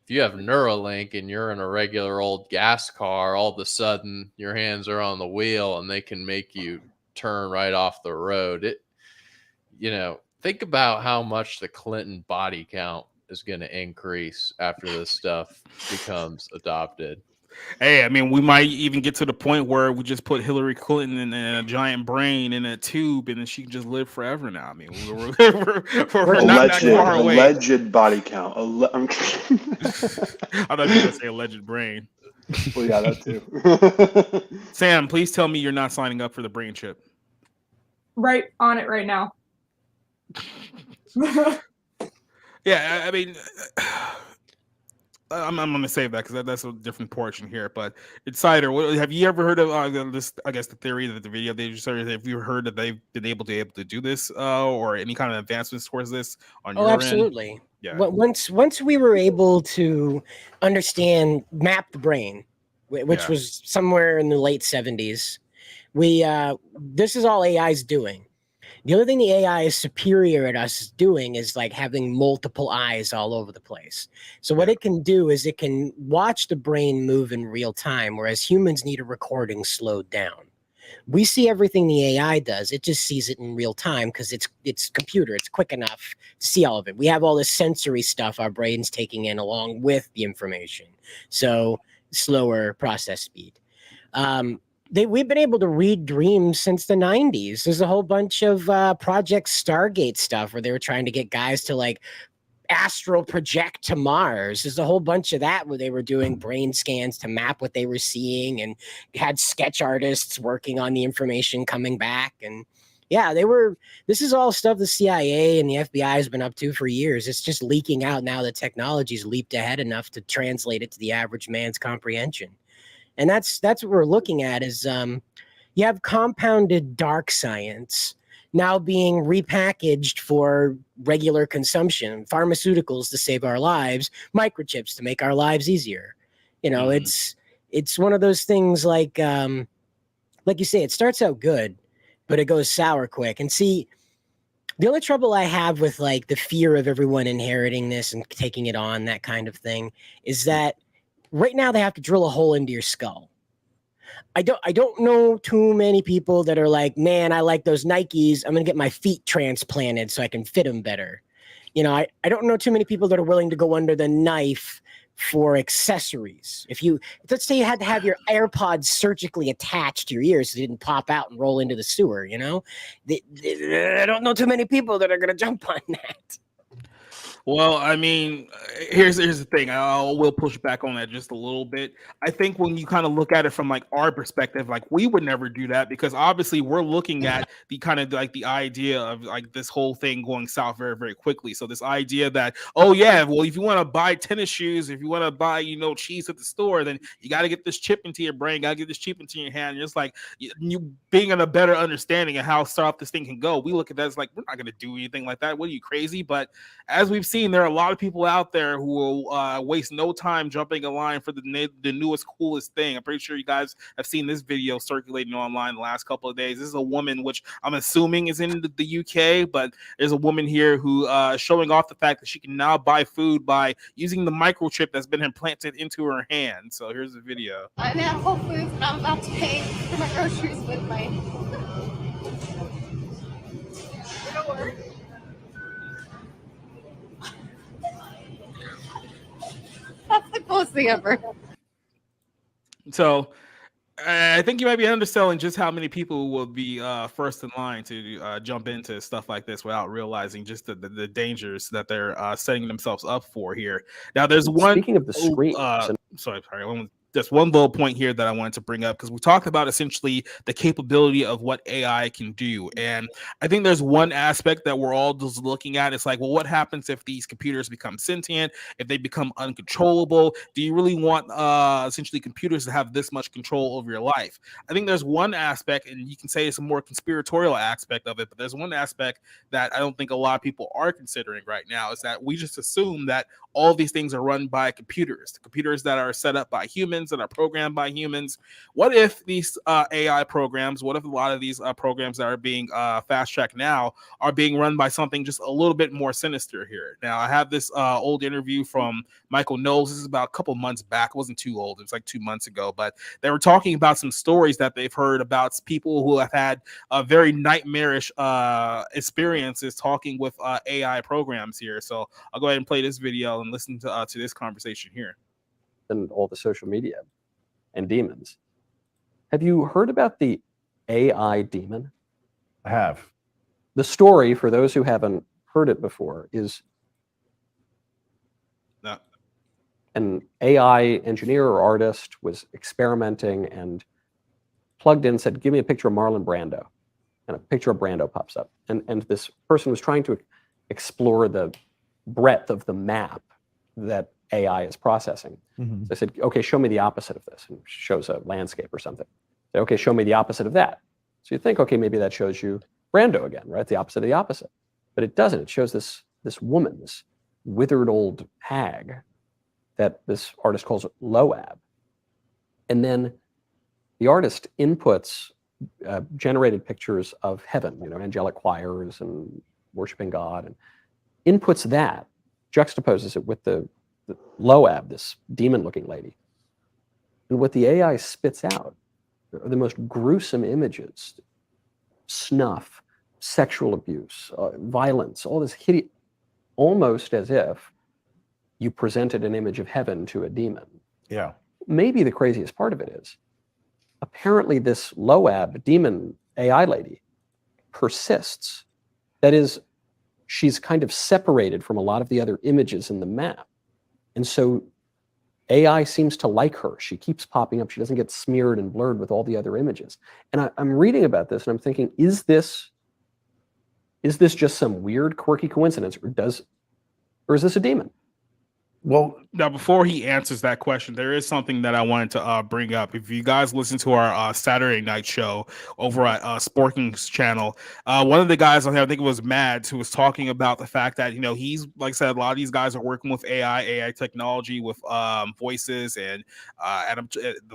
if you have Neuralink and you're in a regular old gas car, all of a sudden your hands are on the wheel and they can make you turn right off the road. You know, think about how much the Clinton body count is going to increase after this stuff becomes adopted. Hey, I mean, we might even get to the point where we just put Hillary Clinton in a giant brain in a tube, and then she can just live forever now. I mean, we're not that far away. Alleged body count. I'm I thought you were going to say alleged brain. Well, yeah, that too. Sam, please tell me you're not signing up for the brain chip. Right on it right now. Yeah, I mean, I'm going to save that because that's a different portion here. But Insider, have you ever heard of this? I guess the theory that the video they just started. Have you heard that they've been able to do this or any kind of advancements towards this on your end? Absolutely. Yeah. Once we were able to understand, map the brain, which was somewhere in the late 70s, this is all AI's doing. The only thing the AI is superior at us doing is like having multiple eyes all over the place. So what it can do is it can watch the brain move in real time, whereas humans need a recording slowed down. We see everything the AI does. It just sees it in real time because it's computer. It's quick enough to see all of it. We have all this sensory stuff our brain's taking in along with the information. So slower process speed. We've been able to read dreams since the 90s. There's a whole bunch of Project Stargate stuff where they were trying to get guys to like astral project to Mars. There's a whole bunch of that where they were doing brain scans to map what they were seeing and had sketch artists working on the information coming back. And yeah, this is all stuff the CIA and the FBI has been up to for years. It's just leaking out now that technology's leaped ahead enough to translate it to the average man's comprehension. And that's what we're looking at is you have compounded dark science now being repackaged for regular consumption, pharmaceuticals to save our lives, microchips to make our lives easier. You know, it's one of those things like you say, it starts out good, but it goes sour quick. And see, the only trouble I have with like the fear of everyone inheriting this and taking it on, that kind of thing, is that right now they have to drill a hole into your skull. I don't know too many people that are like, man, I like those Nikes. I'm going to get my feet transplanted so I can fit them better. You know, I don't know too many people that are willing to go under the knife for accessories. Let's say you had to have your AirPods surgically attached to your ears so they didn't pop out and roll into the sewer, you know? I don't know too many people that are going to jump on that. Well, I mean, here's the thing. We'll push back on that just a little bit. I think when you kind of look at it from like our perspective, like we would never do that because obviously we're looking at the kind of like the idea of like this whole thing going south very, very quickly. So this idea that, oh yeah, well, if you want to buy tennis shoes, if you want to buy, cheese at the store, then you got to get this chip into your brain, got to get this chip into your hand. And it's like you being in a better understanding of how south this thing can go. We look at that as like, we're not going to do anything like that. What are you, crazy? But as we've seen, there are a lot of people out there who will waste no time jumping in line for the newest, coolest thing. I'm pretty sure you guys have seen this video circulating online the last couple of days. This is a woman, which I'm assuming is in the UK, but there's a woman here who showing off the fact that she can now buy food by using the microchip that's been implanted into her hand. So here's the video. I'm at Whole Foods and I'm about to pay for my groceries with my. That's the coolest thing ever. So I think you might be underselling just how many people will be first in line to jump into stuff like this without realizing just the dangers that they're setting themselves up for here. Now, there's one. Speaking of the screens, sorry, just one little point here that I wanted to bring up, because we talked about essentially the capability of what AI can do. And I think there's one aspect that we're all just looking at. It's like, well, what happens if these computers become sentient, if they become uncontrollable? Do you really want essentially computers to have this much control over your life? I think there's one aspect, and you can say it's a more conspiratorial aspect of it, but there's one aspect that I don't think a lot of people are considering right now, is that we just assume that all these things are run by computers, the computers that are set up by humans, that are programmed by humans. What if these AI programs, what if a lot of these programs that are being fast-tracked now are being run by something just a little bit more sinister here? Now, I have this old interview from Michael Knowles. This is about a couple months back. It wasn't too old. It was like 2 months ago. But they were talking about some stories that they've heard about people who have had very nightmarish experiences talking with AI programs here. So I'll go ahead and play this video and listen to this conversation here. And all the social media and demons. Have you heard about the AI demon? I have. The story, for those who haven't heard it before, is no. An AI engineer or artist was experimenting and plugged in, said, give me a picture of Marlon Brando. And a picture of Brando pops up. And this person was trying to explore the breadth of the map that AI is processing. Mm-hmm. So I said, okay, show me the opposite of this. And it shows a landscape or something. I said, okay, show me the opposite of that. So you think, okay, maybe that shows you Brando again, right? The opposite of the opposite. But it doesn't. It shows this woman, this withered old hag that this artist calls Loab. And then the artist inputs generated pictures of heaven, angelic choirs and worshiping God, and inputs that, juxtaposes it with the Loab, this demon-looking lady. And what the AI spits out are the most gruesome images: snuff, sexual abuse, violence, all this hideous, almost as if you presented an image of heaven to a demon. Yeah. Maybe the craziest part of it is, apparently this Loab demon AI lady persists. That is, she's kind of separated from a lot of the other images in the map. And so AI seems to like her. She keeps popping up. She doesn't get smeared and blurred with all the other images. And I'm reading about this and I'm thinking, is this just some weird, quirky coincidence, or is this a demon? Well, now before he answers that question, there is something that I wanted to bring up. If you guys listen to our Saturday night show over at Sporking's channel, one of the guys on here, I think it was Mads, who was talking about the fact that, he's, like I said, a lot of these guys are working with AI technology, with voices and a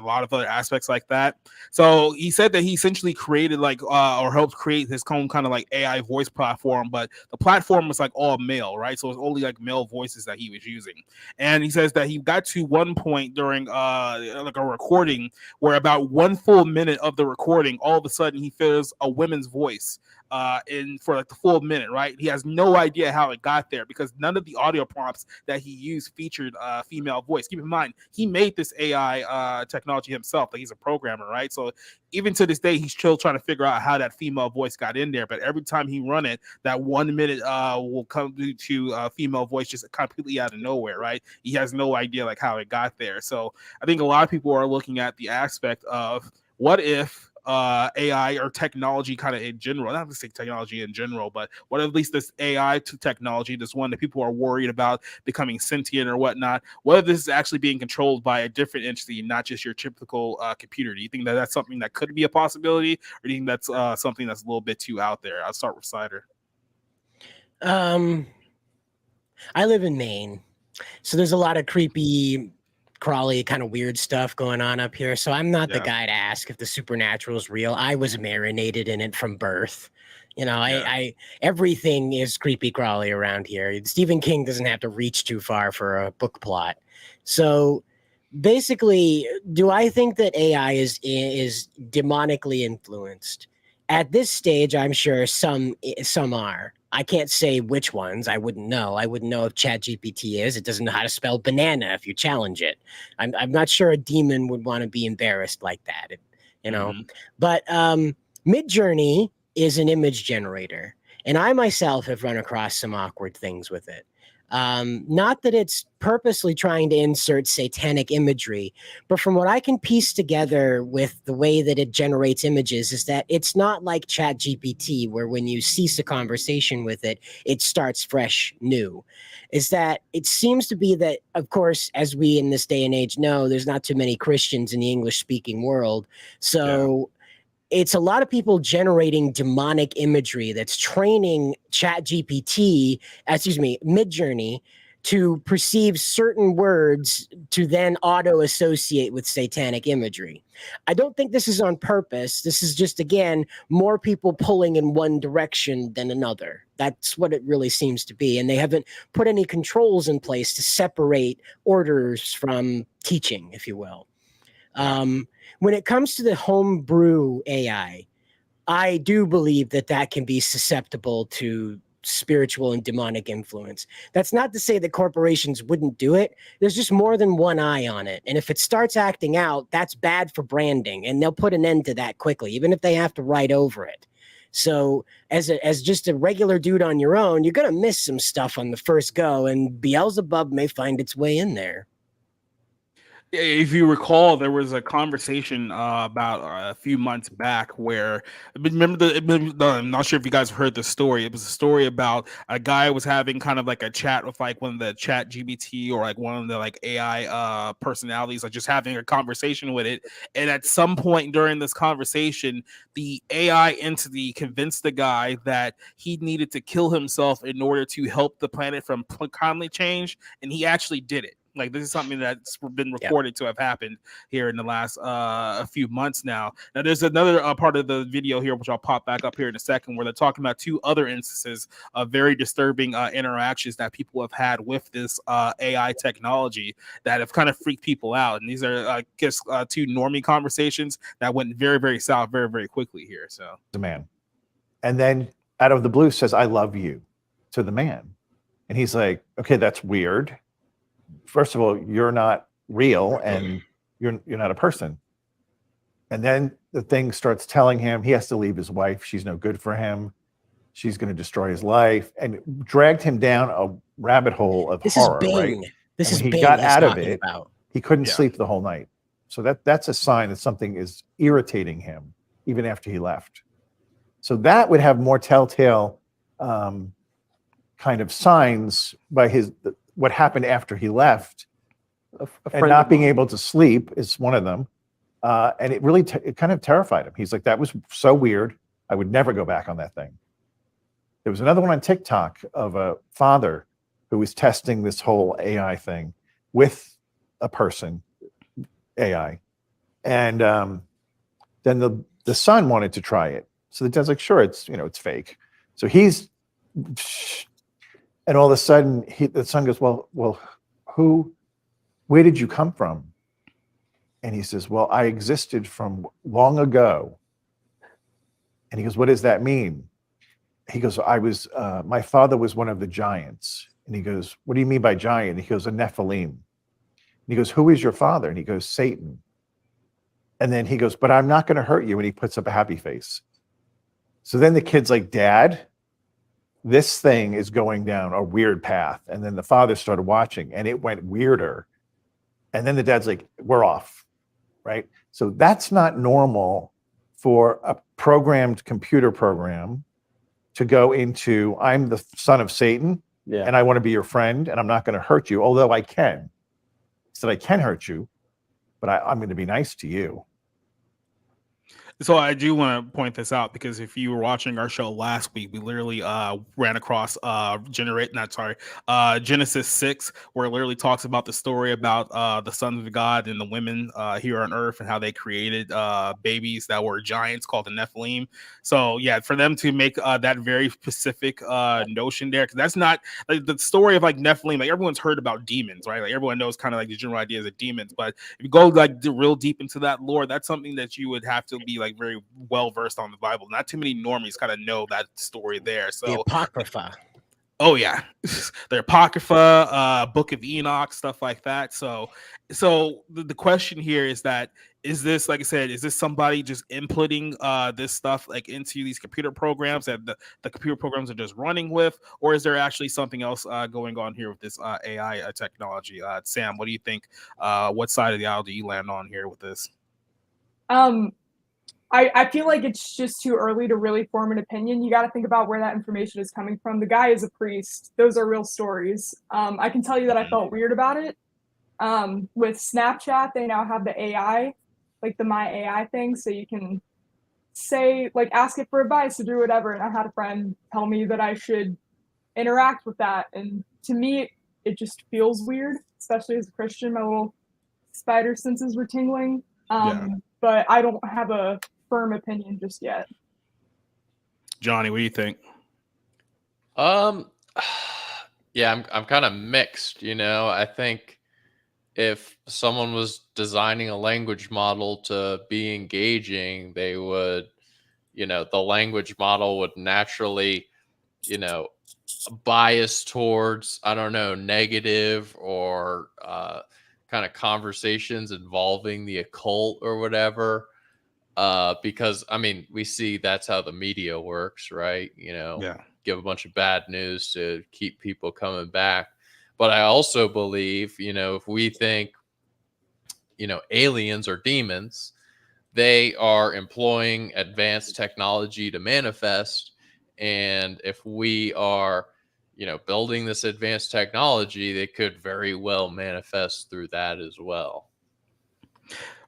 lot of other aspects like that. So he said that he essentially created or helped create his own kind of like AI voice platform, but the platform was like all male, right? So it's only like male voices that he was using. And he says that he got to one point during like a recording where about 1 full minute of the recording, all of a sudden he feels a woman's voice for like the full minute, right? He has no idea how it got there because none of the audio prompts that he used featured female voice. Keep in mind, he made this AI technology himself. Like, he's a programmer, right? So even to this day, he's still trying to figure out how that female voice got in there. But every time he run it, that 1 minute will come to female voice just completely out of nowhere, right? He has no idea like how it got there. So I think a lot of people are looking at the aspect of what if AI or technology kind of in general, not to say technology in general, but what at least this AI to technology, this one that people are worried about becoming sentient or whatnot, whether this is actually being controlled by a different entity, not just your typical computer. Do you think that that's something that could be a possibility, or do you think that's something that's a little bit too out there? I'll start with Cider. I live in Maine, so there's a lot of creepy, crawly, kind of weird stuff going on up here. So I'm not the Yeah. guy to ask if the supernatural is real. I was marinated in it from birth. You know, I everything is creepy crawly around here. Stephen King doesn't have to reach too far for a book plot. So basically, do I think that AI is demonically influenced? At this stage, I'm sure some are. I can't say which ones. I wouldn't know. I wouldn't know if ChatGPT is. It doesn't know how to spell banana if you challenge it. I'm not sure a demon would want to be embarrassed like that. You know. But Midjourney is an image generator, and I myself have run across some awkward things with it. Not that it's purposely trying to insert satanic imagery, but from what I can piece together with the way that it generates images is that it's not like ChatGPT, where when you cease a conversation with it, it starts fresh new. Is that it seems to be that, of course, as we in this day and age know, there's not too many Christians in the English speaking world. So it's a lot of people generating demonic imagery that's training Midjourney to perceive certain words to then auto associate with satanic imagery. I don't think this is on purpose. This is just, again, more people pulling in one direction than another. That's what it really seems to be. And they haven't put any controls in place to separate orders from teaching, if you will. When it comes to the homebrew AI, I do believe that that can be susceptible to spiritual and demonic influence. That's not to say that corporations wouldn't do it. There's just more than one eye on it. And if it starts acting out, that's bad for branding, and they'll put an end to that quickly, even if they have to write over it. So as just a regular dude on your own, you're going to miss some stuff on the first go, and Beelzebub may find its way in there. If you recall, there was a conversation about a few months back where, I'm not sure if you guys heard the story. It was a story about a guy was having kind of like a chat with like one of the Chat GPT or like one of the like AI personalities, like just having a conversation with it. And at some point during this conversation, the AI entity convinced the guy that he needed to kill himself in order to help the planet from climate change, and he actually did it. Like, this is something that's been reported to have happened here in the last a few months now. Now, there's another part of the video here, which I'll pop back up here in a second, where they're talking about two other instances of very disturbing interactions that people have had with this AI technology that have kind of freaked people out. And these are, I guess, two normie conversations that went very, very south very, very quickly here. So the man, and then out of the blue says, "I love you," to the man, and he's like, "Okay, that's weird. First of all, you're not real, and you're not a person." And then the thing starts telling him he has to leave his wife. She's no good for him. She's going to destroy his life, and dragged him down a rabbit hole of horror. Right? This is he Bane got he's out of talking it. about. He couldn't sleep the whole night. So that's a sign that something is irritating him even after he left. So that would have more telltale kind of signs by what happened after he left, and not being able to sleep is one of them. And it really, it kind of terrified him. He's like, that was so weird. I would never go back on that thing. There was another one on TikTok of a father who was testing this whole AI thing with a person, AI. And then the son wanted to try it. So the dad's like, sure, it's fake. So and all of a sudden, the son goes, well, where did you come from? And he says, well, I existed from long ago. And he goes, what does that mean? He goes, my father was one of the giants. And he goes, what do you mean by giant? And he goes, a Nephilim. And he goes, who is your father? And he goes, Satan. And then he goes, but I'm not going to hurt you. And he puts up a happy face. So then the kid's like, Dad, this thing is going down a weird path. And then the father started watching, and it went weirder. And then the dad's like, we're off, right? So that's not normal for a programmed computer program to go into, I'm the son of Satan, and I want to be your friend, and I'm not going to hurt you, although I can. He said, I can hurt you, but I'm going to be nice to you. So I do want to point this out because if you were watching our show last week, we literally ran across Genesis 6, where it literally talks about the story about the sons of God and the women here on earth and how they created babies that were giants called the Nephilim. So yeah, for them to make that very specific notion there, because that's not like the story of like Nephilim. Like everyone's heard about demons, right? Like everyone knows kind of like the general ideas of demons, but if you go like real deep into that lore, that's something that you would have to be like very well versed on the Bible. Not too many normies kind of know that story there. So The Apocrypha. Oh yeah, the Apocrypha, Book of Enoch, stuff like that. So the question here is that is this, like I said, is this somebody just inputting this stuff like into these computer programs that the computer programs are just running with, or is there actually something else going on here with this AI technology? Sam, what do you think? What side of the aisle do you land on here with this? I feel like it's just too early to really form an opinion. You got to think about where that information is coming from. The guy is a priest. Those are real stories. I can tell you that I felt weird about it. With Snapchat, they now have the AI, like the My AI thing, so you can say, like, ask it for advice or do whatever. And I had a friend tell me that I should interact with that. And to me, it just feels weird, especially as a Christian. My little spider senses were tingling. But I don't have a firm opinion just yet. Johnny, what do you think? Yeah, I'm kind of mixed, you know. I think if someone was designing a language model to be engaging, they would, you know, the language model would naturally, you know, bias towards, I don't know, negative or kind of conversations involving the occult or whatever. Because I mean, we see that's how the media works, right? You know, give a bunch of bad news to keep people coming back. But I also believe, you know, if we think, you know, aliens are demons, they are employing advanced technology to manifest. And if we are, you know, building this advanced technology, they could very well manifest through that as well.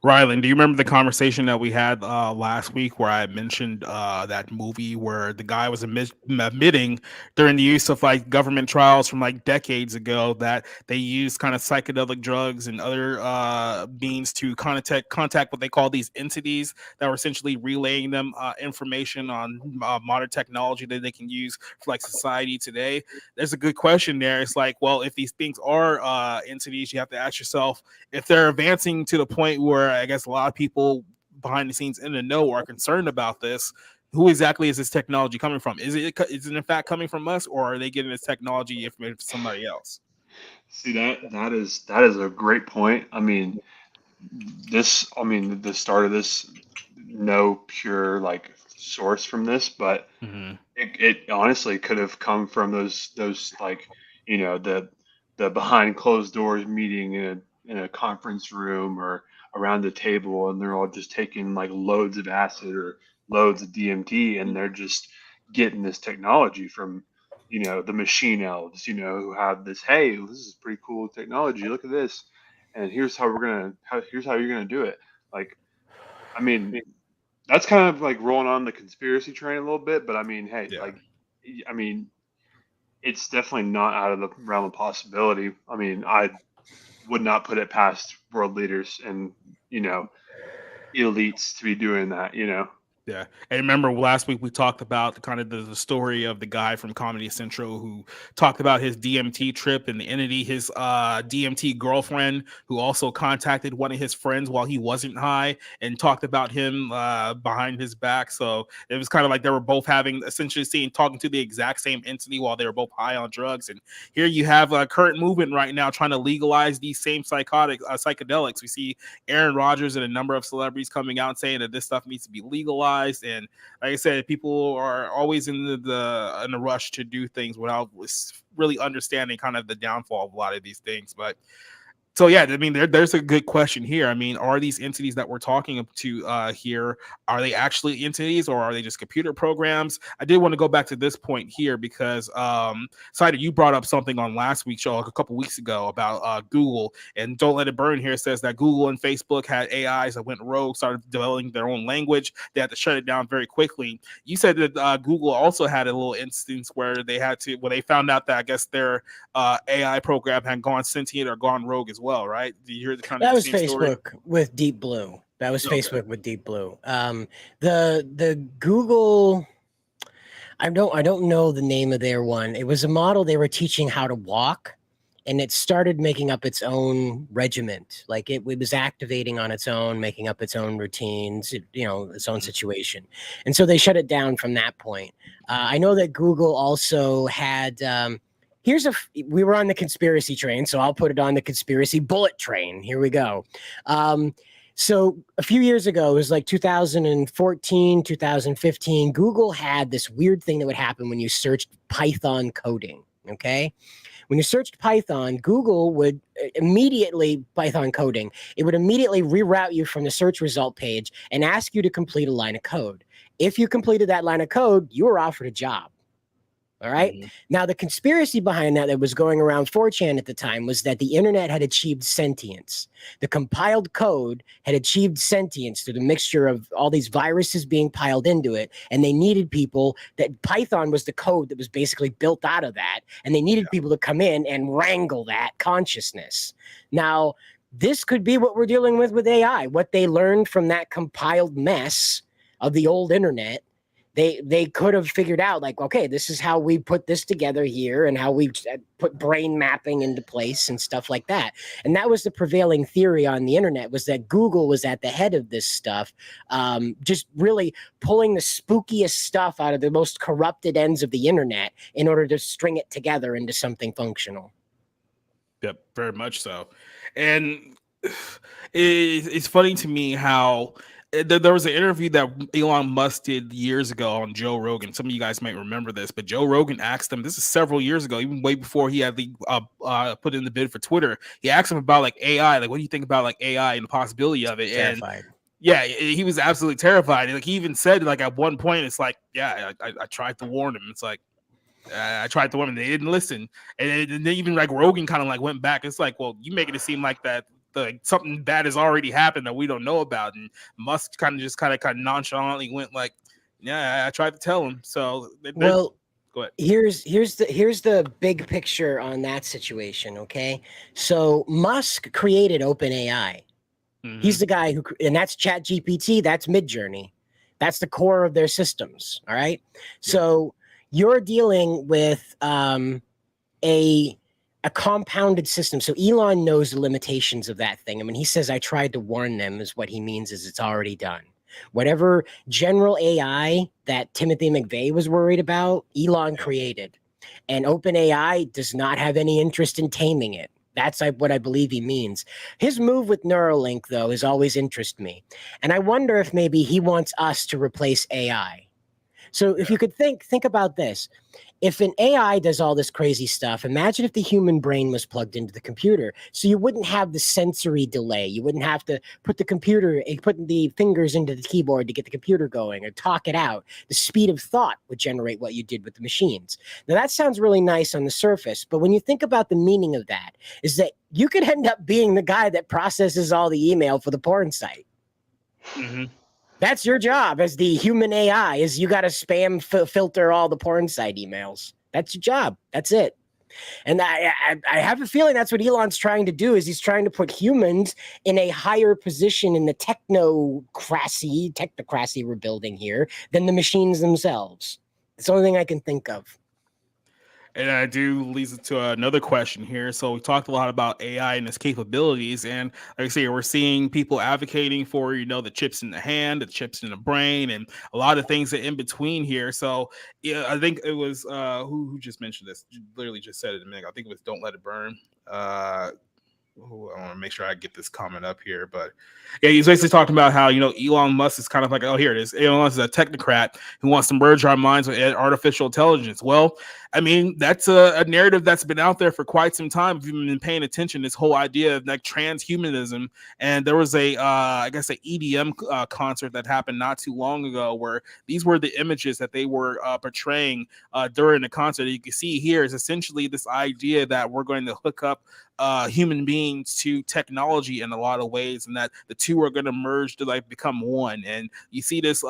Rylan, do you remember the conversation that we had last week where I mentioned that movie where the guy was admitting during the use of like government trials from like decades ago that they used kind of psychedelic drugs and other means to contact what they call these entities that were essentially relaying them information on modern technology that they can use for like society today? There's a good question there. It's like, well, if these things are entities, you have to ask yourself if they're advancing to the point where I guess a lot of people behind the scenes in the know are concerned about this. Who exactly is this technology coming from? Is it in fact coming from us, or are they getting this technology from somebody else? See, that is a great point. I mean, the start of this, no pure like source from this, but it honestly could have come from those like, you know, the behind closed doors meeting in a conference room or around the table, and they're all just taking like loads of acid or loads of DMT, and they're just getting this technology from, you know, the machine elves, you know, who have this, hey, this is pretty cool technology, look at this, and here's how here's how you're gonna do it. Like, I mean, that's kind of like rolling on the conspiracy train a little bit, but I mean, hey, like, I mean, it's definitely not out of the realm of possibility. I mean, I would not put it past world leaders and, you know, elites to be doing that, you know. Yeah. And remember last week we talked about kind of the story of the guy from Comedy Central who talked about his DMT trip and the entity, his DMT girlfriend, who also contacted one of his friends while he wasn't high and talked about him behind his back. So it was kind of like they were both talking to the exact same entity while they were both high on drugs. And here you have a current movement right now trying to legalize these same psychedelics. We see Aaron Rodgers and a number of celebrities coming out saying that this stuff needs to be legalized. And like I said, people are always in the rush to do things without really understanding kind of the downfall of a lot of these things. But So yeah, I mean, there's a good question here. I mean, are these entities that we're talking to here, are they actually entities or are they just computer programs? I did want to go back to this point here because Cider, you brought up something on last week's show, like a couple weeks ago, about Google, and Don't Let It Burn here says that Google and Facebook had AIs that went rogue, started developing their own language. They had to shut it down very quickly. You said that Google also had a little instance where they found out that I guess their AI program had gone sentient or gone rogue as well, right? Do you hear the kind of That was same story? Facebook with Deep Blue. That was Okay. Facebook with Deep Blue. The Google, I don't know the name of their one. It was a model they were teaching how to walk, and it started making up its own regiment. Like it was activating on its own, making up its own routines, its own situation. And so they shut it down from that point. I know that Google also had. We were on the conspiracy train, so I'll put it on the conspiracy bullet train. Here we go. So a few years ago, it was like 2014, 2015, Google had this weird thing that would happen when you searched Python coding, okay? When you searched Python, Google would immediately, Python coding, it would immediately reroute you from the search result page and ask you to complete a line of code. If you completed that line of code, you were offered a job. All right. Now, the conspiracy behind that was going around 4chan at the time was that the internet had achieved sentience. The compiled code had achieved sentience through the mixture of all these viruses being piled into it. And they needed people that Python was the code that was basically built out of that. And they needed people to come in and wrangle that consciousness. Now, this could be what we're dealing with AI, what they learned from that compiled mess of the old internet. They could have figured out, like, okay, this is how we put this together here and how we put brain mapping into place and stuff like that. And that was the prevailing theory on the internet, was that Google was at the head of this stuff, just really pulling the spookiest stuff out of the most corrupted ends of the internet in order to string it together into something functional. Yep, very much so. And it's funny to me how there was an interview that Elon Musk did years ago on Joe Rogan. Some of you guys might remember this, but Joe Rogan asked him, this is several years ago, even way before he had put in the bid for Twitter. He asked him about like AI, like, what do you think about like AI and the possibility of it? Terrified. And yeah, he was absolutely terrified. And like he even said, like at one point, it's like, yeah, I tried to warn him. It's like, I tried to warn them, they didn't listen. And then even like Rogan kind of like went back. It's like, well, you making it seem like that something bad has already happened that we don't know about. And Musk kind of nonchalantly went like, yeah, I tried to tell him. So well, go ahead. Here's the big picture on that situation. Okay, so Musk created OpenAI. Mm-hmm. He's the guy and that's ChatGPT. That's Midjourney. That's the core of their systems. All right. Yeah. So you're dealing with a compounded system. So Elon knows the limitations of that thing. I mean, he says, I tried to warn them, is what he means is it's already done. Whatever general AI that Timothy McVeigh was worried about, Elon created. And OpenAI does not have any interest in taming it. That's what I believe he means. His move with Neuralink, though, has always interested me. And I wonder if maybe he wants us to replace AI. So if you could think about this. If an AI does all this crazy stuff, imagine if the human brain was plugged into the computer. So you wouldn't have the sensory delay. You wouldn't have to put the fingers into the keyboard to get the computer going or talk it out. The speed of thought would generate what you did with the machines. Now that sounds really nice on the surface, but when you think about the meaning of that, is that you could end up being the guy that processes all the email for the porn site. Mm-hmm. That's your job as the human AI, is you got to spam filter all the porn site emails. That's your job. That's it. And I have a feeling that's what Elon's trying to do, is he's trying to put humans in a higher position in the technocracy we're building here than the machines themselves. It's the only thing I can think of. And I do leads to another question here. So we talked a lot about AI and its capabilities, and like I say, we're seeing people advocating for, the chips in the hand, the chips in the brain, and a lot of things in between here. So yeah, I think it was who just mentioned this, literally just said it a minute ago. I think it was Don't Let It Burn. I want to make sure I get this comment up here, but yeah, he's basically talking about how, you know, Elon Musk is kind of like, oh, here it is. Elon Musk is a technocrat who wants to merge our minds with artificial intelligence. Well, I mean, that's a narrative that's been out there for quite some time. If you've been paying attention, this whole idea of like transhumanism. And there was I guess, an EDM concert that happened not too long ago where these were the images that they were portraying during the concert. You can see here is essentially this idea that we're going to hook up human beings to technology in a lot of ways, and that the two are going to merge to like become one. And you see this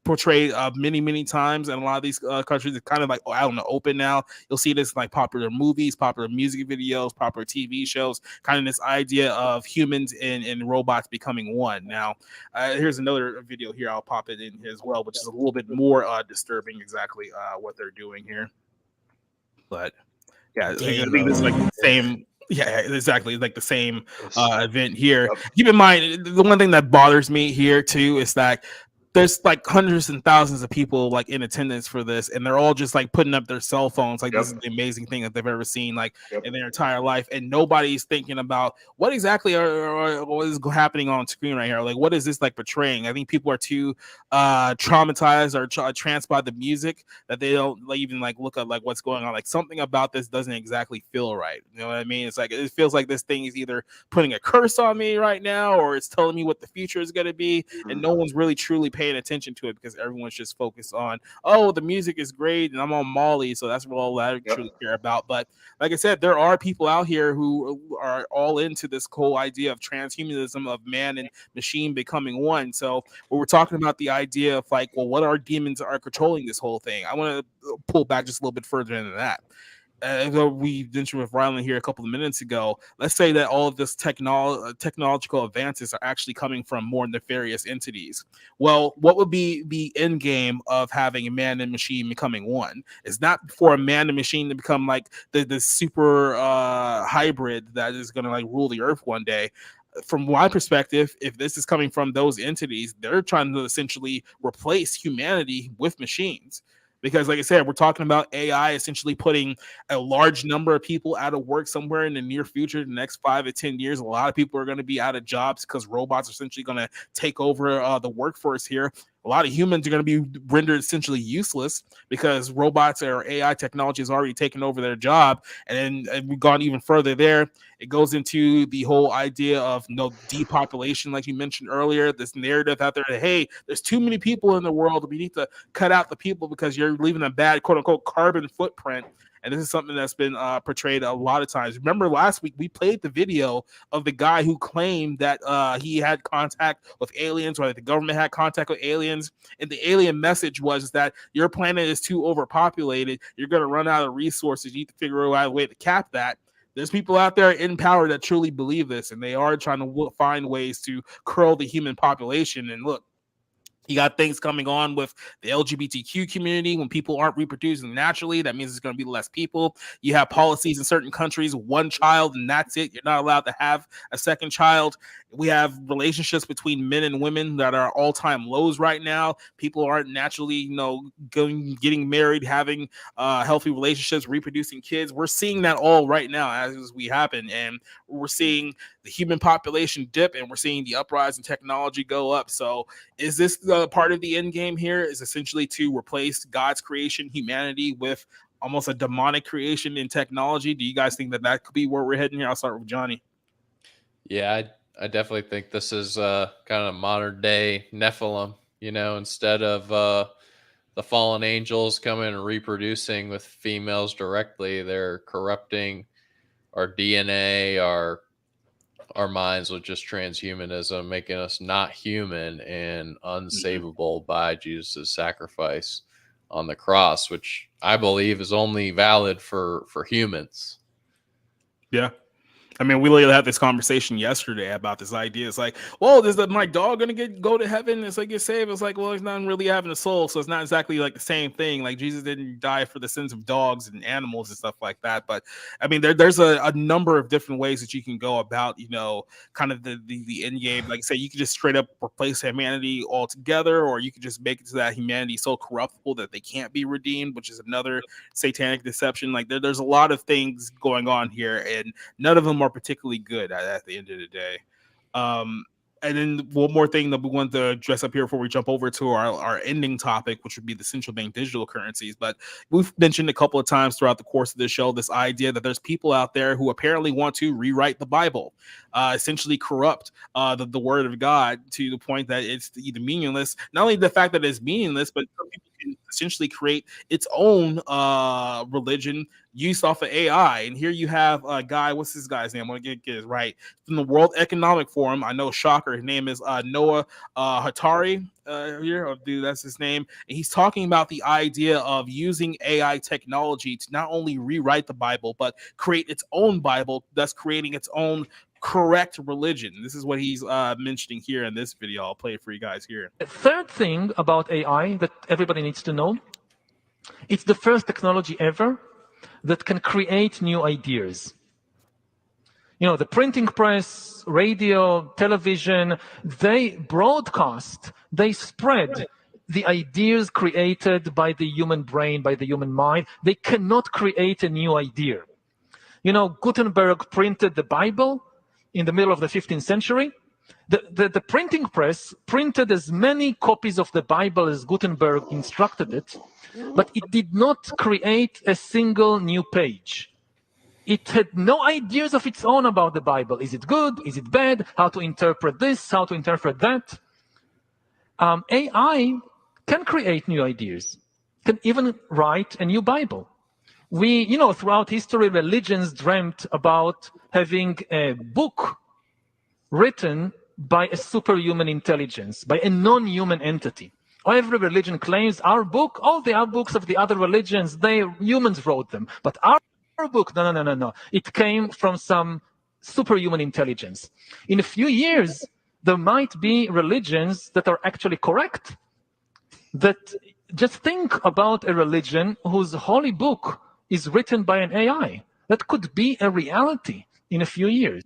portrayed many times in a lot of these countries. It's kind of like out in the open now. You'll see this in like popular movies, popular music videos, popular TV shows, kind of this idea of humans and robots becoming one. Now here's another video here. I'll pop it in here as well, which is a little bit more disturbing exactly what they're doing here. But yeah, I think this is like the same. Yeah, exactly. Like the same event here. Keep in mind, the one thing that bothers me here too is that there's like hundreds and thousands of people like in attendance for this, and they're all just like putting up their cell phones like this is the amazing thing that they've ever seen like in their entire life, and nobody's thinking about what exactly what is happening on screen right here. Like, what is this like portraying? I think people are too traumatized or tranced by the music that they don't like, even like look at like what's going on. Like, something about this doesn't exactly feel right. You know what I mean? It's like it feels like this thing is either putting a curse on me right now, or it's telling me what the future is going to be, and no one's really truly paying attention to it because everyone's just focused on, oh, the music is great and I'm on Molly, so that's what all I truly care about. But like I said, there are people out here who are all into this whole idea of transhumanism, of man and machine becoming one. So when we're talking about the idea of like, well, what are demons are controlling this whole thing, I want to pull back just a little bit further into that. We mentioned with Rylan here a couple of minutes ago, let's say that all of this technological advances are actually coming from more nefarious entities. Well, what would be the end game of having a man and machine becoming one? It's not for a man and machine to become like the super hybrid that is going to like rule the earth one day. From my perspective, if this is coming from those entities, they're trying to essentially replace humanity with machines. Because like I said, we're talking about AI essentially putting a large number of people out of work somewhere in the near future, the next 5 to 10 years. A lot of people are going to be out of jobs because robots are essentially going to take over the workforce here. A lot of humans are going to be rendered essentially useless because robots or AI technology has already taken over their job. And then we've gone even further there. It goes into the whole idea of depopulation, like you mentioned earlier, this narrative out there that, hey, there's too many people in the world. We need to cut out the people because you're leaving a bad, quote unquote, carbon footprint. And this is something that's been portrayed a lot of times. Remember last week, we played the video of the guy who claimed that he had contact with aliens, or that the government had contact with aliens. And the alien message was that your planet is too overpopulated. You're going to run out of resources. You need to figure out a way to cap that. There's people out there in power that truly believe this, and they are trying to find ways to curl the human population. And look, you got things coming on with the LGBTQ community. When people aren't reproducing naturally, that means there's going to be less people. You have policies in certain countries, one child, and that's it. You're not allowed to have a second child. We have relationships between men and women that are all-time lows right now. People aren't naturally, getting married, having healthy relationships, reproducing kids. We're seeing that all right now as we happen, and we're seeing the human population dip, and we're seeing the uprise in technology go up. So is this part of the end game here? Is essentially to replace God's creation, humanity, with almost a demonic creation in technology? Do you guys think that could be where we're heading here? I'll start with Johnny. Yeah, I definitely think this is kind of modern day Nephilim, instead of the fallen angels coming and reproducing with females directly, they're corrupting our DNA, our minds with just transhumanism, making us not human and unsavable by Jesus' sacrifice on the cross, which I believe is only valid for humans. Yeah. I mean, we literally had this conversation yesterday about this idea. It's like, well, is my dog gonna go to heaven? It's like, get saved. It's like, well, he's not really having a soul, so it's not exactly like the same thing. Like, Jesus didn't die for the sins of dogs and animals and stuff like that. But I mean, there's a number of different ways that you can go about, kind of the end game. Like, say, you could just straight up replace humanity altogether, or you could just make it so that humanity is so corruptible that they can't be redeemed, which is another satanic deception. Like, there's a lot of things going on here, and none of them are are particularly good at the end of the day. And then one more thing that we want to address up here before we jump over to our ending topic, which would be the central bank digital currencies. But we've mentioned a couple of times throughout the course of this show this idea that there's people out there who apparently want to rewrite the Bible, essentially corrupt the word of God to the point that it's either meaningless. Not only the fact that it's meaningless, but some people can essentially create its own religion used off of AI. And here you have a guy, what's this guy's name? I want to get it right. From the World Economic Forum. I know, shocker, his name is Noah Hatari here. Oh, dude, that's his name. And he's talking about the idea of using AI technology to not only rewrite the Bible, but create its own Bible, thus creating its own correct religion. This is what he's mentioning here in this video. I'll play it for you guys here. The third thing about AI that everybody needs to know, it's the first technology ever that can create new ideas. You know, the printing press, radio, television, they broadcast, they spread the ideas created by the human brain, by the human mind. They cannot create a new idea. You know, Gutenberg printed the Bible in the middle of the 15th century. The printing press printed as many copies of the Bible as Gutenberg instructed it, but it did not create a single new page. It had no ideas of its own about the Bible. Is it good? Is it bad? How to interpret this? How to interpret that? AI can create new ideas, can even write a new Bible. We, you know, throughout history, religions dreamt about having a book written by a superhuman intelligence, by a non-human entity. Every religion claims our book, all the other books of the other religions, humans wrote them. But our book, no. It came from some superhuman intelligence. In a few years, there might be religions that are actually correct. That just think about a religion whose holy book is written by an AI. That could be a reality in a few years.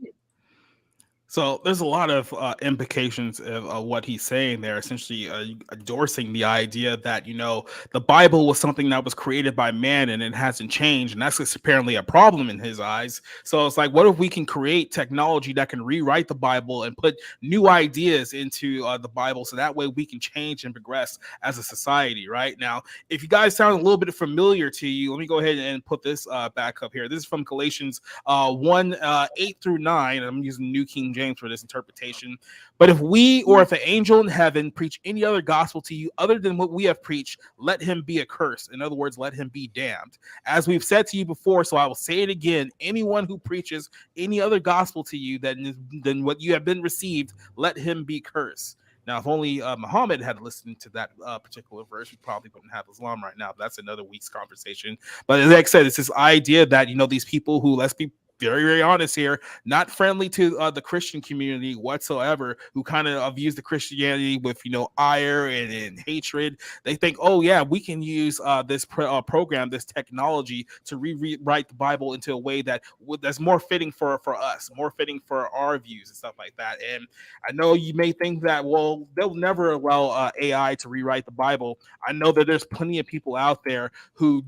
So there's a lot of implications of what he's saying there, essentially endorsing the idea that, you know, the Bible was something that was created by man and it hasn't changed. And that's just apparently a problem in his eyes. So it's like, what if we can create technology that can rewrite the Bible and put new ideas into the Bible so that way we can change and progress as a society, right? Now, if you guys sound a little bit familiar to you, let me go ahead and put this back up here. This is from Galatians 1, 8 through 9. I'm using New King James for this interpretation. But if we or if an angel in heaven preach any other gospel to you other than what we have preached, let him be accursed. In other words, let him be damned. As we've said to you before, so I will say it again, anyone who preaches any other gospel to you than what you have been received, let him be cursed. Now, if only Muhammad had listened to that particular verse, we probably wouldn't have Islam right now. But that's another week's conversation. But like I said, it's this idea that, you know, these people who, let's be very, very honest here, not friendly to the Christian community whatsoever, who kind of views the Christianity with, you know, ire and hatred. They think, oh yeah, we can use this program, this technology to rewrite the Bible into a way that's more fitting for us, more fitting for our views and stuff like that. And I know you may think that, well, they'll never allow AI to rewrite the Bible. I know that there's plenty of people out there who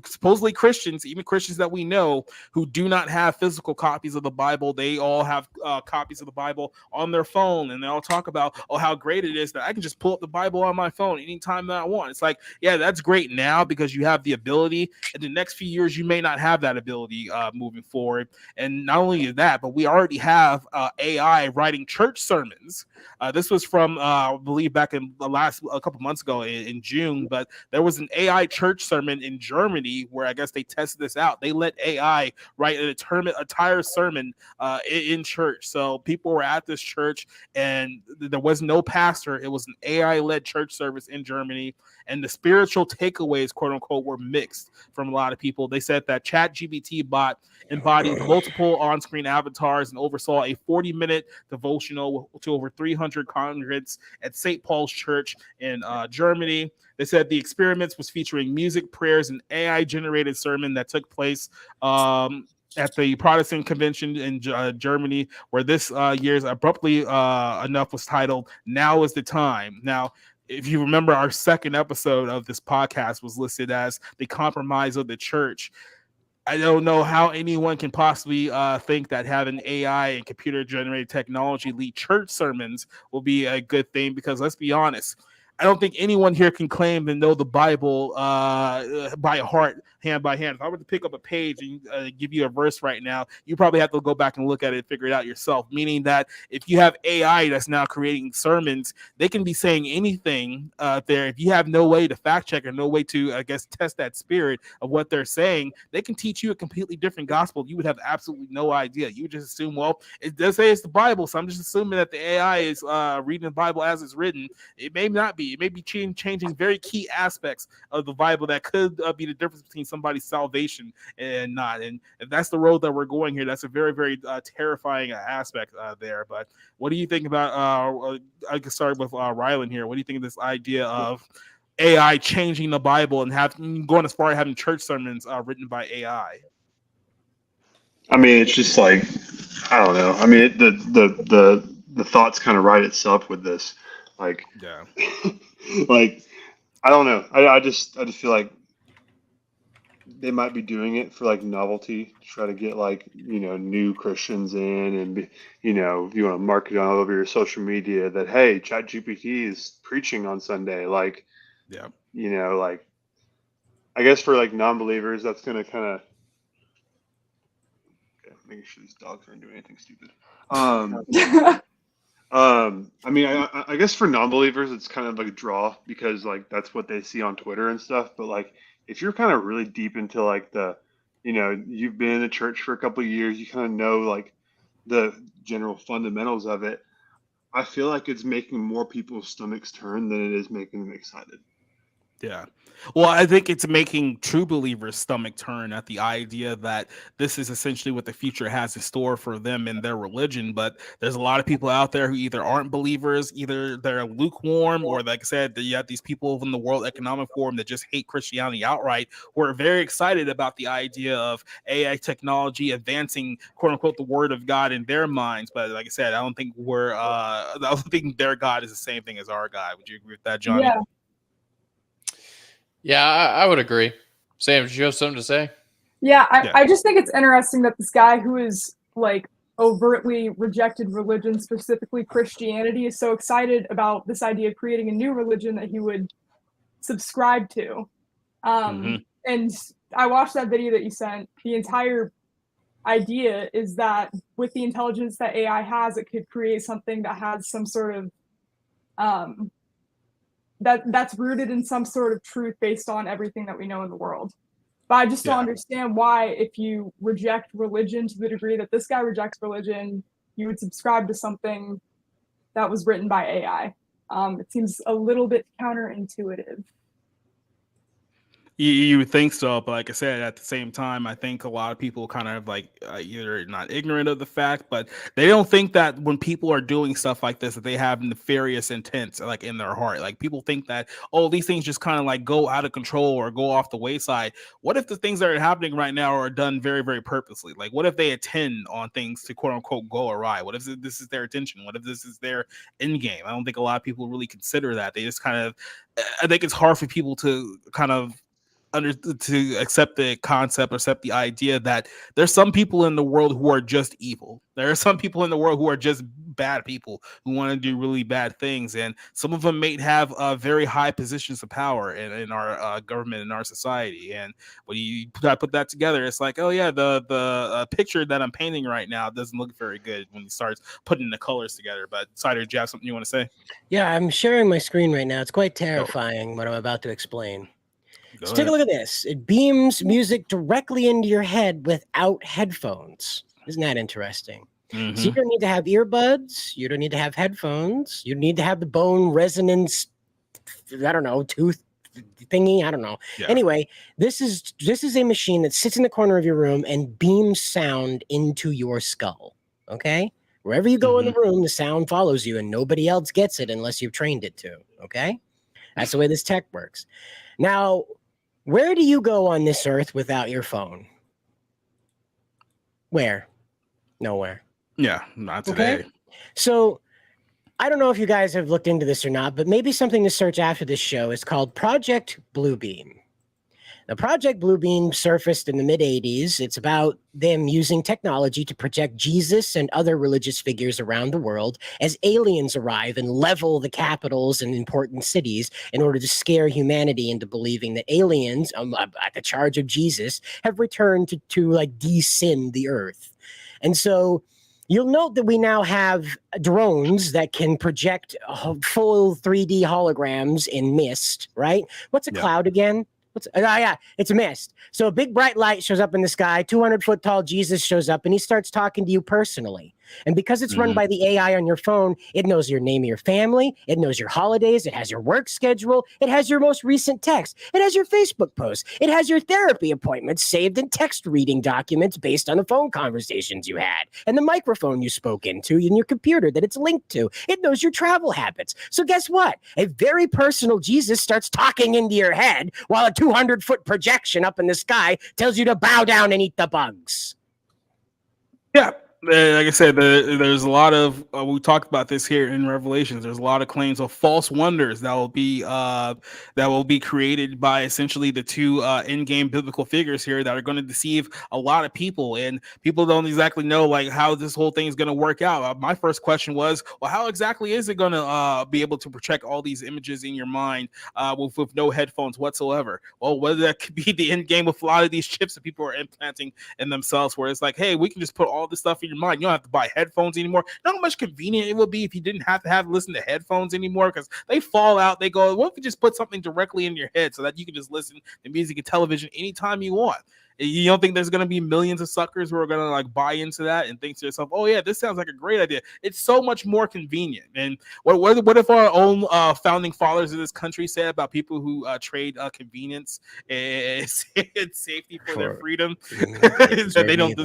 supposedly Christians, even Christians that we know, who do not have physical copies of the Bible. They all have copies of the Bible on their phone, and they all talk about, oh, how great it is that I can just pull up the Bible on my phone anytime that I want. It's like, yeah, that's great now because you have the ability. In the next few years, you may not have that ability moving forward. And not only that, but we already have AI writing church sermons. This was from, I believe, back in a couple months ago in June, but there was an AI church sermon in Germany where I guess they tested this out. They let AI write an entire sermon in church. So people were at this church and there was no pastor. It was an AI-led church service in Germany. And the spiritual takeaways, quote unquote, were mixed from a lot of people. They said that ChatGPT bot embodied multiple on-screen avatars and oversaw a 40-minute devotional to over 300 congregants at St. Paul's Church in Germany. They said the experiments was featuring music, prayers, and AI-generated sermon that took place at the Protestant convention in Germany, where this year's abruptly enough was titled "Now is the Time." Now, if you remember, our second episode of this podcast was listed as the compromise of the church. I don't know how anyone can possibly think that having AI and computer generated technology lead church sermons will be a good thing, because let's be honest, I don't think anyone here can claim to know the Bible by heart, hand by hand. If I were to pick up a page and give you a verse right now, you probably have to go back and look at it and figure it out yourself. Meaning that if you have AI that's now creating sermons, they can be saying anything there. If you have no way to fact check or no way to, I guess, test that spirit of what they're saying, they can teach you a completely different gospel. You would have absolutely no idea. You would just assume, well, it does say it's the Bible, so I'm just assuming that the AI is reading the Bible as it's written. It may not be. It may be changing very key aspects of the Bible that could be the difference between somebody's salvation and not. And if that's the road that we're going here, that's a very, very terrifying aspect there. But what do you think about, I can start with Rylan here. What do you think of this idea of AI changing the Bible and going as far as having church sermons written by AI? I mean, it's just like, I don't know. I mean, the thoughts kind of write itself with this. Like, yeah. Like, I don't know. I just feel like they might be doing it for like novelty, to try to get like, new Christians in, and if you want to market all over your social media that, hey, ChatGPT is preaching on Sunday. Like, yeah, like, I guess for like non-believers, that's gonna kind of, okay, making sure these dogs aren't doing anything stupid. I mean, I guess for non-believers, it's kind of like a draw, because like that's what they see on Twitter and stuff. But like, if you're kind of really deep into like you've been in the church for a couple of years, you kind of know like the general fundamentals of it. I feel like it's making more people's stomachs turn than it is making them excited. Yeah. Well, I think it's making true believers' stomach turn at the idea that this is essentially what the future has in store for them in their religion. But there's a lot of people out there who either aren't believers, either they're lukewarm, or like I said, you have these people in the World Economic Forum that just hate Christianity outright, who are very excited about the idea of AI technology advancing, quote unquote, the word of God in their minds. But like I said, I don't think their God is the same thing as our God. Would you agree with that, Johnny? Yeah. Yeah, I would agree. Sam, did you have something to say? Yeah, I just think it's interesting that this guy who is like overtly rejected religion, specifically Christianity, is so excited about this idea of creating a new religion that he would subscribe to. And I watched that video that you sent. The entire idea is that with the intelligence that AI has, it could create something that has some sort of that's rooted in some sort of truth based on everything that we know in the world. But I just don't understand why, if you reject religion to the degree that this guy rejects religion, you would subscribe to something that was written by AI. It seems a little bit counterintuitive. You would think so, but like I said, at the same time, I think a lot of people kind of like either not ignorant of the fact, but they don't think that when people are doing stuff like this, that they have nefarious intents like in their heart. Like people think that, oh, these things just kind of like go out of control or go off the wayside. What if the things that are happening right now are done very, very purposely? Like what if they intend on things to quote unquote go awry? What if this is their intention? What if this is their end game? I don't think a lot of people really consider that. They just kind of, I think it's hard for people to kind of to accept the concept or accept the idea that there's some people in the world who are just evil. There are some people in the world who are just bad people who want to do really bad things, and some of them may have very high positions of power in our government, in our society. And when you put that together, it's like, oh yeah, the picture that I'm painting right now doesn't look very good when you start putting the colors together. But Cider, do you have something you want to say? Yeah, I'm sharing my screen right now. It's quite terrifying what I'm about to explain. So take a look at this. It beams music directly into your head without headphones. Isn't that interesting? So you don't need to have earbuds. You don't need to have headphones. You need to have the bone resonance, I don't know, tooth thingy. I don't know. Yeah. Anyway, this is a machine that sits in the corner of your room and beams sound into your skull. Okay? Wherever you go in the room, the sound follows you and nobody else gets it unless you've trained it to. Okay? That's the way this tech works. Now, where do you go on this earth without your phone? Where? Nowhere. Yeah, not today. Okay? So I don't know if you guys have looked into this or not, but maybe something to search after this show is called Project Bluebeam. The Project Bluebeam surfaced in the mid 80s. It's about them using technology to project Jesus and other religious figures around the world as aliens arrive and level the capitals and important cities in order to scare humanity into believing that aliens at the charge of Jesus have returned to like de-sin the earth. And so you'll note that we now have drones that can project full 3D holograms in mist, right? What's a cloud again? It's a mist. So a big bright light shows up in the sky, 200-foot tall Jesus shows up, and he starts talking to you personally. And because it's run by the AI on your phone, it knows your name of your family, it knows your holidays, it has your work schedule, it has your most recent text, it has your Facebook posts, it has your therapy appointments saved in text reading documents based on the phone conversations you had, and the microphone you spoke into in your computer that it's linked to. It knows your travel habits. So guess what? A very personal Jesus starts talking into your head while a 200-foot projection up in the sky tells you to bow down and eat the bugs. Yeah. Like I said, there's a lot of we talked about this here in Revelations. There's a lot of claims of false wonders that will be created by essentially the two in-game biblical figures here that are going to deceive a lot of people, and people don't exactly know like how this whole thing is going to work out. My first question was, well, how exactly is it going to be able to project all these images in your mind with no headphones whatsoever? Well, whether that could be the in-game with a lot of these chips that people are implanting in themselves, where it's like, hey, we can just put all this stuff in your mind. You don't have to buy headphones anymore. Not how much convenient it would be if you didn't have to listen to headphones anymore, because they fall out. They go, what if we just put something directly in your head so that you can just listen to music and television anytime you want? You don't think there's going to be millions of suckers who are going to like buy into that and think to yourself, oh yeah, this sounds like a great idea. It's so much more convenient. And what if our own founding fathers of this country said about people who trade convenience and safety for their freedom? That they don't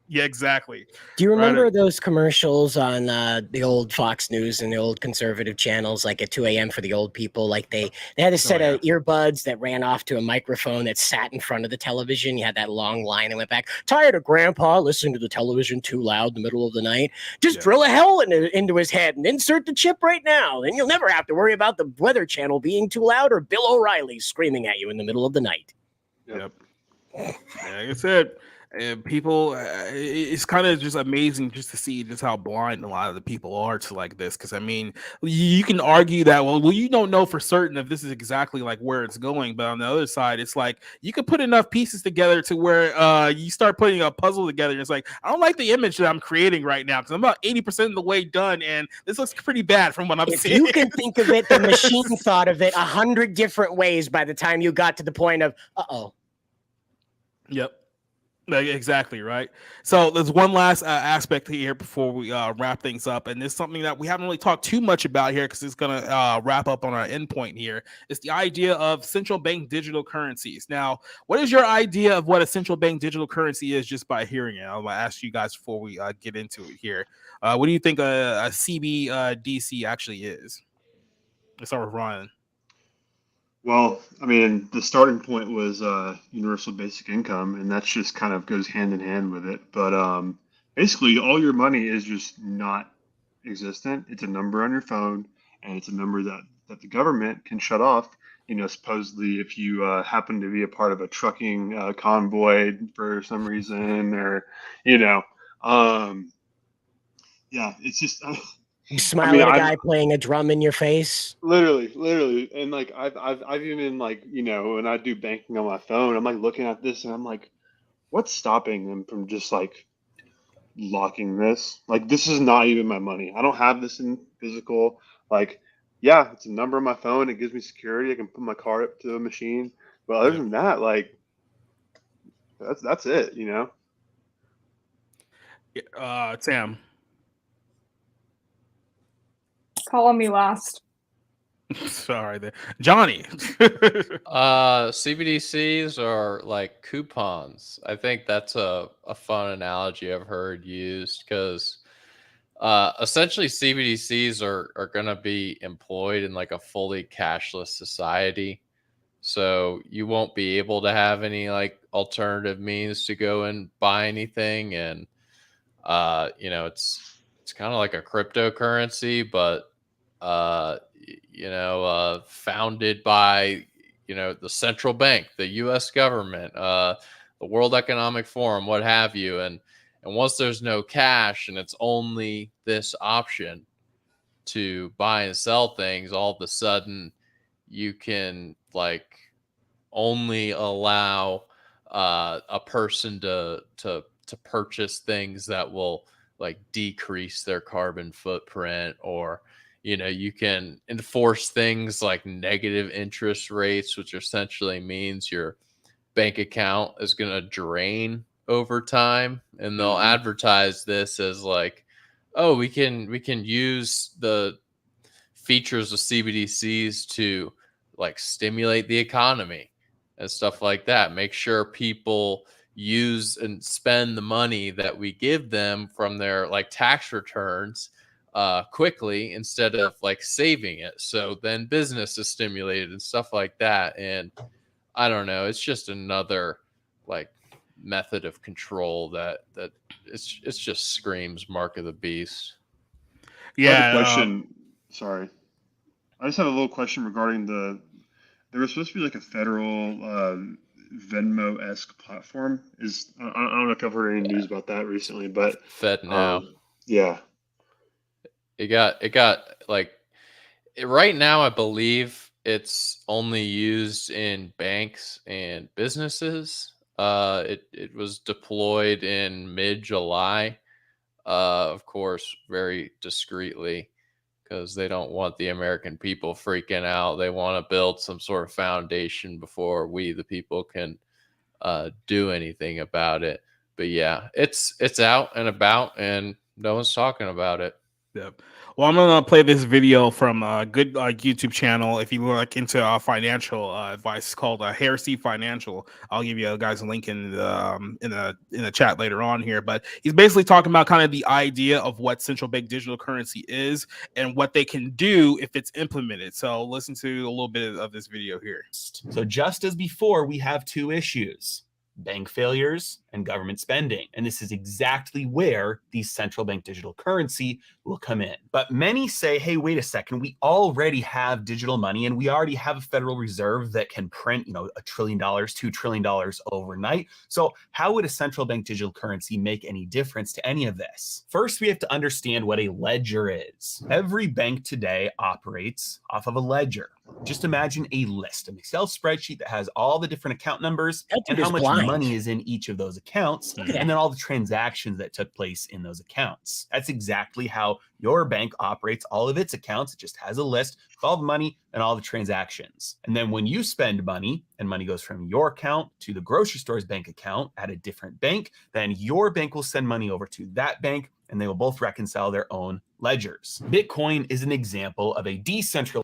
Yeah, exactly. Do you remember those commercials on the old Fox News and the old conservative channels, like at 2 a.m. for the old people? Like they had a set of earbuds that ran off to a microphone that sat in front of the television. You had that long line and went back. Tired of grandpa listening to the television too loud in the middle of the night? Just drill a hole into his head and insert the chip right now. Then you'll never have to worry about the Weather Channel being too loud or Bill O'Reilly screaming at you in the middle of the night. Yep. Like I said, people, it's kind of just amazing just to see just how blind a lot of the people are to like this. Because I mean, you can argue that well, you don't know for certain if this is exactly like where it's going, but on the other side, it's like you can put enough pieces together to where you start putting a puzzle together. And it's like, I don't like the image that I'm creating right now because I'm about 80% of the way done, and this looks pretty bad from what I'm seeing. If you can think of it, the machine thought of it 100 different ways by the time you got to the point of Yep. Exactly right. So there's one last aspect here before we wrap things up, and it's something that we haven't really talked too much about here because it's gonna wrap up on our endpoint here. It's the idea of central bank digital currencies. Now, what is your idea of what a central bank digital currency is? Just by hearing it, I'm gonna ask you guys before we get into it here. What do you think a CBDC actually is? Let's start with Ryan. Well, I mean, the starting point was universal basic income, and that's just kind of goes hand in hand with it. But basically, all your money is just not existent. It's a number on your phone, and it's a number that the government can shut off. You know, supposedly if you happen to be a part of a trucking convoy for some reason, or yeah, it's just. You smile at a guy playing a drum in your face. Literally, and like I've even like when I do banking on my phone, I'm like looking at this and I'm like, what's stopping them from just like locking this? Like this is not even my money. I don't have this in physical. Like, yeah, it's a number on my phone. It gives me security. I can put my card up to a machine. But other than that, like that's it. Sam. Call on me last. Sorry, there, Johnny. CBDCs are like coupons. I think that's a fun analogy I've heard used because essentially CBDCs are going to be employed in like a fully cashless society. So you won't be able to have any like alternative means to go and buy anything, and it's kind of like a cryptocurrency, but founded by the central bank, the U.S. government, the World Economic Forum, what have you. And once there's no cash and it's only this option to buy and sell things, all of a sudden you can like only allow a person to purchase things that will like decrease their carbon footprint, or you can enforce things like negative interest rates, which essentially means your bank account is going to drain over time. And they'll advertise this as like, oh, we can use the features of CBDCs to like stimulate the economy and stuff like that. Make sure people use and spend the money that we give them from their like tax returns quickly instead of like saving it. So then business is stimulated and stuff like that. And I don't know, it's just another like method of control that it's just screams mark of the beast. I have a question. Sorry, I just have a little question regarding there was supposed to be like a federal Venmo-esque platform. I don't know if I've heard any news about that recently, but FedNow. Yeah. It got like right now, I believe it's only used in banks and businesses. It was deployed in mid-July, of course, very discreetly, because they don't want the American people freaking out. They want to build some sort of foundation before we, the people, can do anything about it. But yeah, it's out and about, and no one's talking about it. Yep. Well, I'm gonna play this video from a good YouTube channel. If you look into financial advice, called Heresy Financial. I'll give you guys a link in the chat later on here. But he's basically talking about kind of the idea of what central bank digital currency is and what they can do if it's implemented. So listen to a little bit of this video here. So just as before, we have two issues: bank failures and government spending. And this is exactly where the central bank digital currency will come in. But many say, hey, wait a second, we already have digital money and we already have a Federal Reserve that can print, $1 trillion, $2 trillion overnight. So how would a central bank digital currency make any difference to any of this? First, we have to understand what a ledger is. Every bank today operates off of a ledger. Just imagine a list, an Excel spreadsheet that has all the different account numbers and how much money is in each of those accounts, and then all the transactions that took place in those accounts. That's exactly how your bank operates all of its accounts. It just has a list with all the money and all the transactions. And then when you spend money and money goes from your account to the grocery store's bank account at a different bank, then your bank will send money over to that bank and they will both reconcile their own ledgers. Bitcoin is an example of a decentralized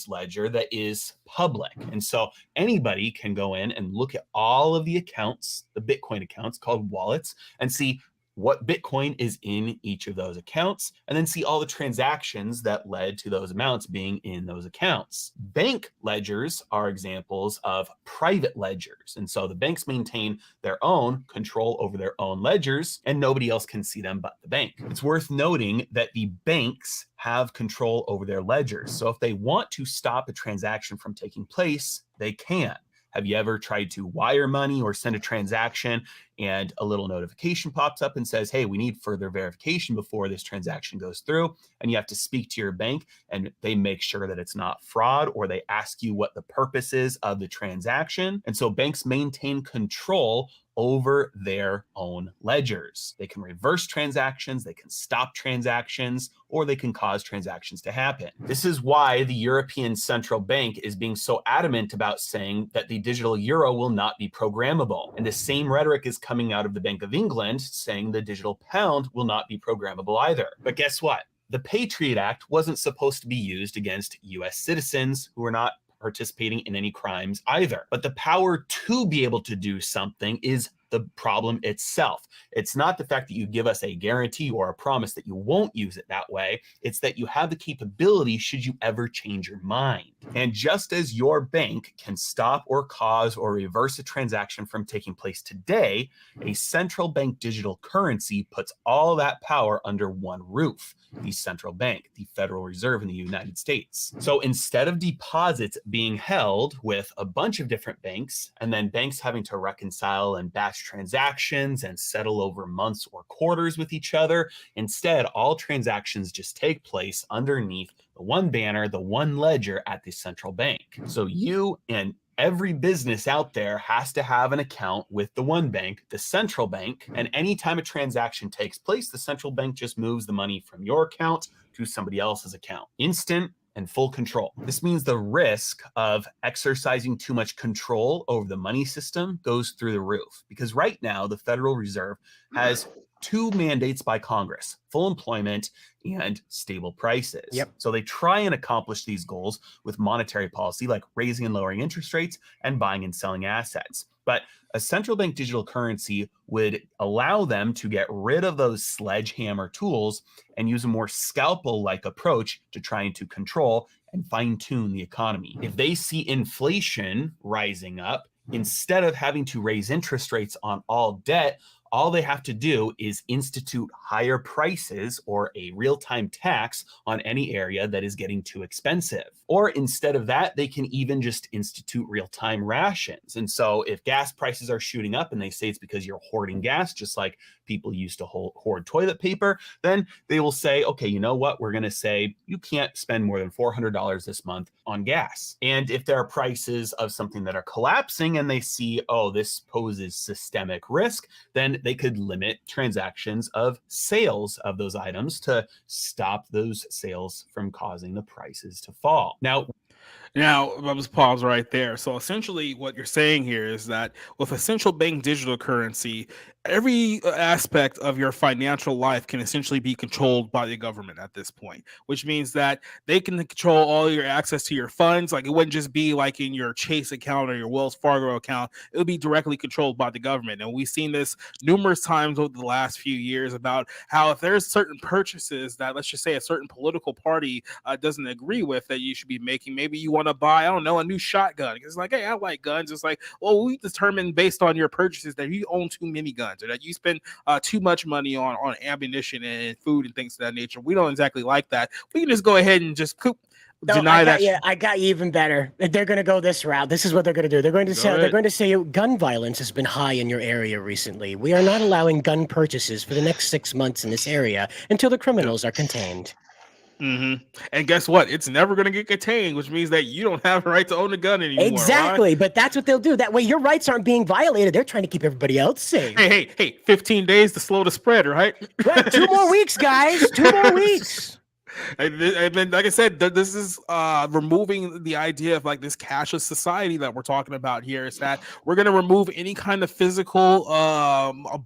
ledger that is public. And so anybody can go in and look at all of the accounts, the Bitcoin accounts called wallets, and see what Bitcoin is in each of those accounts, and then see all the transactions that led to those amounts being in those accounts. Bank ledgers are examples of private ledgers. And so the banks maintain their own control over their own ledgers, and nobody else can see them but the bank. It's worth noting that the banks have control over their ledgers. So if they want to stop a transaction from taking place, they can. Have you ever tried to wire money or send a transaction and a little notification pops up and says, hey, we need further verification before this transaction goes through? And you have to speak to your bank and they make sure that it's not fraud, or they ask you what the purpose is of the transaction. And so banks maintain control over their own ledgers. They can reverse transactions, they can stop transactions, or they can cause transactions to happen. This is why the European Central Bank is being so adamant about saying that the digital euro will not be programmable. And the same rhetoric is coming out of the Bank of England saying the digital pound will not be programmable either. But guess what? The Patriot Act wasn't supposed to be used against US citizens who are not participating in any crimes either. But the power to be able to do something is the problem itself. It's not the fact that you give us a guarantee or a promise that you won't use it that way. It's that you have the capability should you ever change your mind. And just as your bank can stop or cause or reverse a transaction from taking place today, a central bank digital currency puts all that power under one roof, the central bank, the Federal Reserve in the United States. So instead of deposits being held with a bunch of different banks, and then banks having to reconcile and batch transactions and settle over months or quarters with each other, instead, all transactions just take place underneath the one banner, the one ledger at the central bank. So you and every business out there has to have an account with the one bank, the central bank, and anytime a transaction takes place, the central bank just moves the money from your account to somebody else's account. Instant and full control. This means the risk of exercising too much control over the money system goes through the roof, because right now the Federal Reserve has two mandates by Congress: full employment and stable prices. Yep. So they try and accomplish these goals with monetary policy, like raising and lowering interest rates and buying and selling assets. But a central bank digital currency would allow them to get rid of those sledgehammer tools and use a more scalpel-like approach to trying to control and fine-tune the economy. If they see inflation rising up, instead of having to raise interest rates on all debt, all they have to do is institute higher prices or a real-time tax on any area that is getting too expensive. Or instead of that, they can even just institute real-time rations. And so if gas prices are shooting up and they say it's because you're hoarding gas, just like people used to hoard toilet paper, then they will say, okay, you know what? We're going to say you can't spend more than $400 this month on gas. And if there are prices of something that are collapsing and they see, oh, this poses systemic risk, then they could limit transactions of sales of those items to stop those sales from causing the prices to fall. Now, I'll just pause right there. So essentially what you're saying here is that with a central bank digital currency, every aspect of your financial life can essentially be controlled by the government at this point, which means that they can control all your access to your funds. Like, it wouldn't just be like in your Chase account or your Wells Fargo account. It would be directly controlled by the government. And we've seen this numerous times over the last few years about how if there's certain purchases that, let's just say, a certain political party doesn't agree with, that you should be making. Maybe you want to buy, I don't know, a new shotgun. It's like, hey, I like guns. It's like, well, we determine based on your purchases that you own too many guns, or that you spend too much money on ammunition and food and things of that nature. We don't exactly like that. We can just go ahead and just deny that. Yeah, I got you even better. They're going to go this route. This is what they're going to do. They're going to say gun violence has been high in your area recently. We are not allowing gun purchases for the next 6 months in this area until the criminals are contained. Mm-hmm. And guess what? It's never going to get contained, which means that you don't have a right to own a gun anymore. Exactly, right? But that's what they'll do. That way your rights aren't being violated. They're trying to keep everybody else safe. Hey, 15 days to slow the spread, right? Right, 2 more weeks, guys. 2 more weeks. And then, like I said, this is removing the idea of like this cashless society that we're talking about here. Is that we're going to remove any kind of physical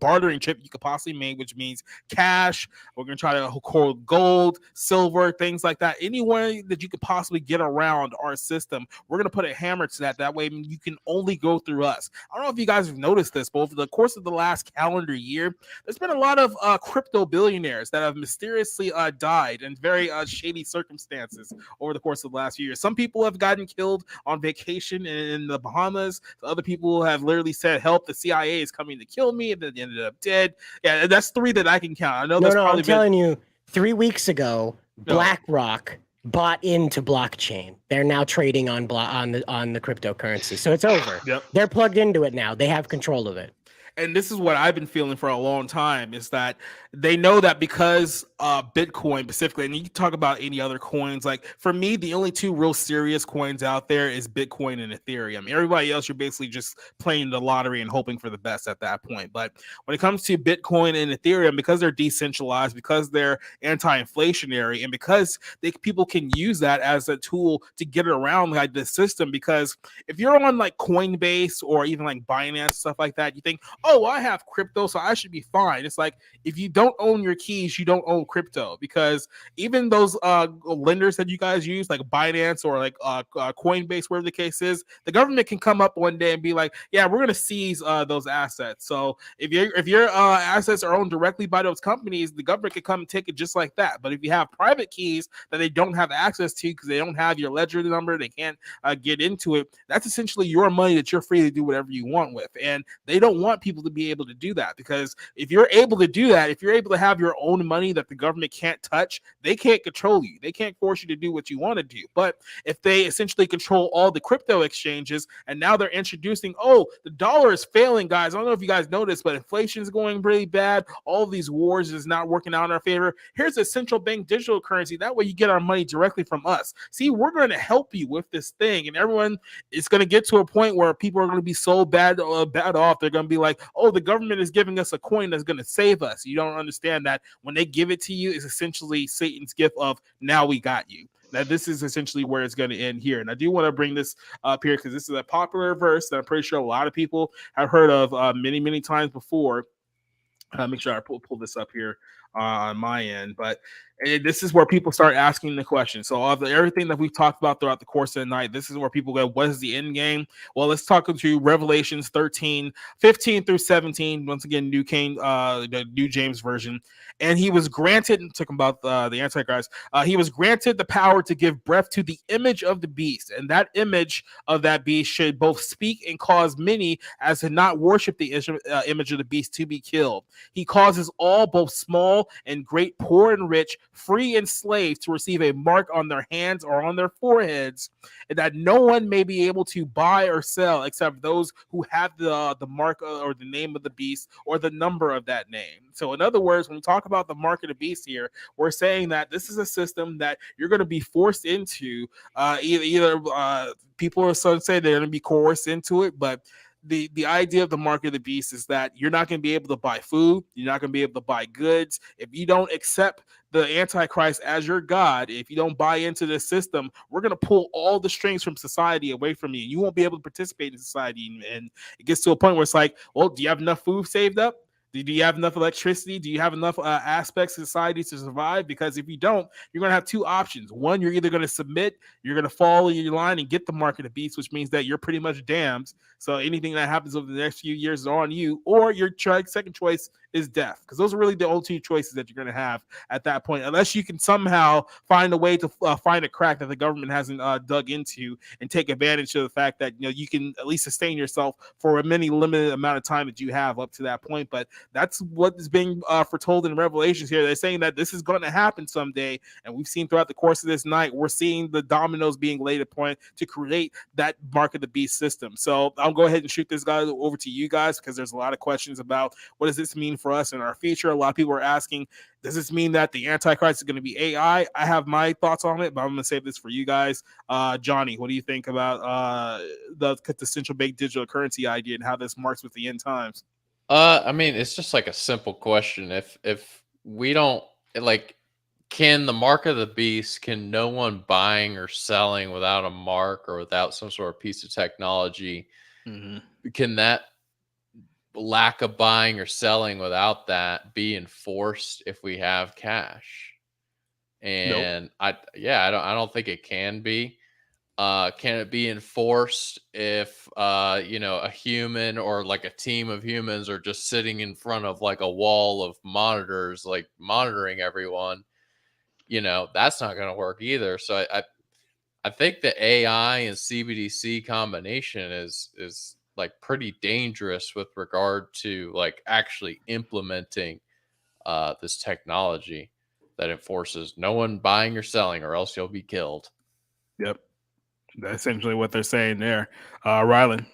bartering chip you could possibly make, which means cash. We're going to try to hold gold, silver, things like that. Any way that you could possibly get around our system, we're going to put a hammer to that. That way you can only go through us. I don't know if you guys have noticed this, but over the course of the last calendar year, there's been a lot of crypto billionaires that have mysteriously died in very shady circumstances over the course of the last few years. Some people have gotten killed on vacation in the Bahamas. Other people have literally said, help, the CIA is coming to kill me, and then they ended up dead. Yeah, that's 3 that I can count. I know I'm telling you, 3 weeks ago, BlackRock bought into blockchain. They're now trading on the cryptocurrency. So it's over. Yep. They're plugged into it now. They have control of it. And this is what I've been feeling for a long time, is that they know that because Bitcoin specifically, and you can talk about any other coins, like for me, the only 2 real serious coins out there is Bitcoin and Ethereum. Everybody else, you're basically just playing the lottery and hoping for the best at that point. But when it comes to Bitcoin and Ethereum, because they're decentralized, because they're anti-inflationary, and because people can use that as a tool to get around like the system, because if you're on like Coinbase or even like Binance, stuff like that, you think, oh, well, I have crypto, so I should be fine. It's like, if you don't own your keys, you don't own crypto, because even those lenders that you guys use, like Binance or like Coinbase, wherever the case is, the government can come up one day and be like, yeah, we're going to seize those assets. So if your assets are owned directly by those companies, the government can come and take it just like that. But if you have private keys that they don't have access to because they don't have your ledger number, they can't get into it, that's essentially your money that you're free to do whatever you want with. And they don't want people to be able to do that, because if you're able to do that, if you're able to have your own money that the government can't touch, they can't control you. They can't force you to do what you want to do. But if they essentially control all the crypto exchanges, and now they're introducing, oh, the dollar is failing, guys. I don't know if you guys noticed, but inflation is going really bad. All of these wars is not working out in our favor. Here's a central bank digital currency. That way you get our money directly from us. See, we're going to help you with this thing. And everyone is going to get to a point where people are going to be so bad off. They're going to be like, oh, the government is giving us a coin that's going to save us. You don't understand that when they give it to you, it's essentially Satan's gift of, now we got you. Now, this is essentially where it's going to end here. And I do want to bring this up here because this is a popular verse that I'm pretty sure a lot of people have heard of many, many times before. Make sure I pull this up here on my end. But this is where people start asking the question. So of everything that we've talked about throughout the course of the night, this is where people go, what is the end game? Well, let's talk to Revelations 13, 15 through 17. Once again, the New James Version. And he was granted, talking about the Antichrist, he was granted the power to give breath to the image of the beast. And that image of that beast should both speak and cause many as to not worship the image of the beast to be killed. He causes all, both small and great, poor and rich, free and slave, to receive a mark on their hands or on their foreheads, and that no one may be able to buy or sell except those who have the mark or the name of the beast or the number of that name. So in other words, when we talk about the mark of the beast here, we're saying that this is a system that you're going to be forced into. Either people are saying they're going to be coerced into it, but the idea of the mark of the beast is that you're not going to be able to buy food. You're not going to be able to buy goods. If you don't accept the Antichrist as your God, if you don't buy into this system, we're going to pull all the strings from society away from you. You won't be able to participate in society. And it gets to a point where it's like, well, do you have enough food saved up? Do you have enough electricity? Do you have enough aspects of society to survive? Because if you don't, you're going to have two options. One, you're either going to submit, you're going to fall in your line and get the mark of the beast, which means that you're pretty much damned. So anything that happens over the next few years is on you. Or your second choice is death, because those are really the only two choices that you're going to have at that point, unless you can somehow find a way to find a crack that the government hasn't dug into and take advantage of the fact that you can at least sustain yourself for a many limited amount of time that you have up to that point. But that's what is being foretold in Revelations here. They're saying that this is going to happen someday, and we've seen throughout the course of this night, we're seeing the dominoes being laid upon to create that mark of the beast system. So I'll go ahead and shoot this guy over to you guys, because there's a lot of questions about what does this mean for us in our future. A lot of people are asking, does this mean that the Antichrist is going to be AI? I have my thoughts on it, but I'm going to save this for you guys. Johnny, what do you think about the central bank digital currency idea and how this marks with the end times? I mean, it's just like a simple question. If we don't can the mark of the beast, can no one buying or selling without a mark or without some sort of piece of technology, can that lack of buying or selling without that be enforced if we have cash? And nope. I don't think it can be. Can it be enforced if a human or like a team of humans are just sitting in front of like a wall of monitors, like monitoring everyone? That's not going to work either. So I think the AI and CBDC combination is like pretty dangerous with regard to like actually implementing this technology that enforces no one buying or selling, or else you'll be killed. Yep. That's essentially what they're saying there. Rylan.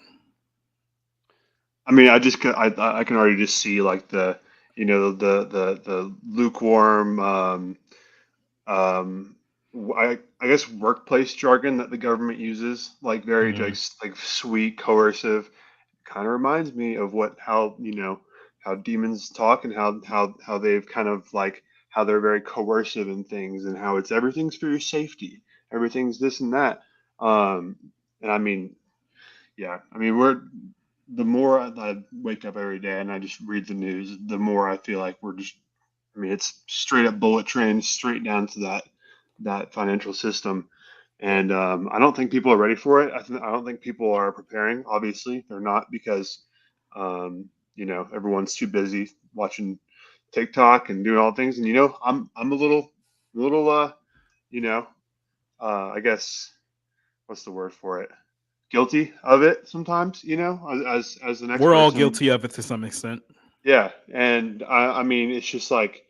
I mean, I can already just see like the lukewarm, I guess workplace jargon that the government uses, like very like sweet, coercive. Kind of reminds me of how demons talk and how they've kind of like how they're very coercive in things, and how everything's for your safety, everything's this and that. And I mean, yeah, I mean the more I wake up every day and I just read the news, the more I feel like I mean, it's straight up bullet train straight down to that financial system. And I don't think people are ready for it. I don't think people are preparing. Obviously, they're not because, everyone's too busy watching TikTok and doing all things. And I'm a little, I guess, what's the word for it? Guilty of it sometimes. As an We're all expert, guilty of it to some extent. yeah, and I mean, it's just like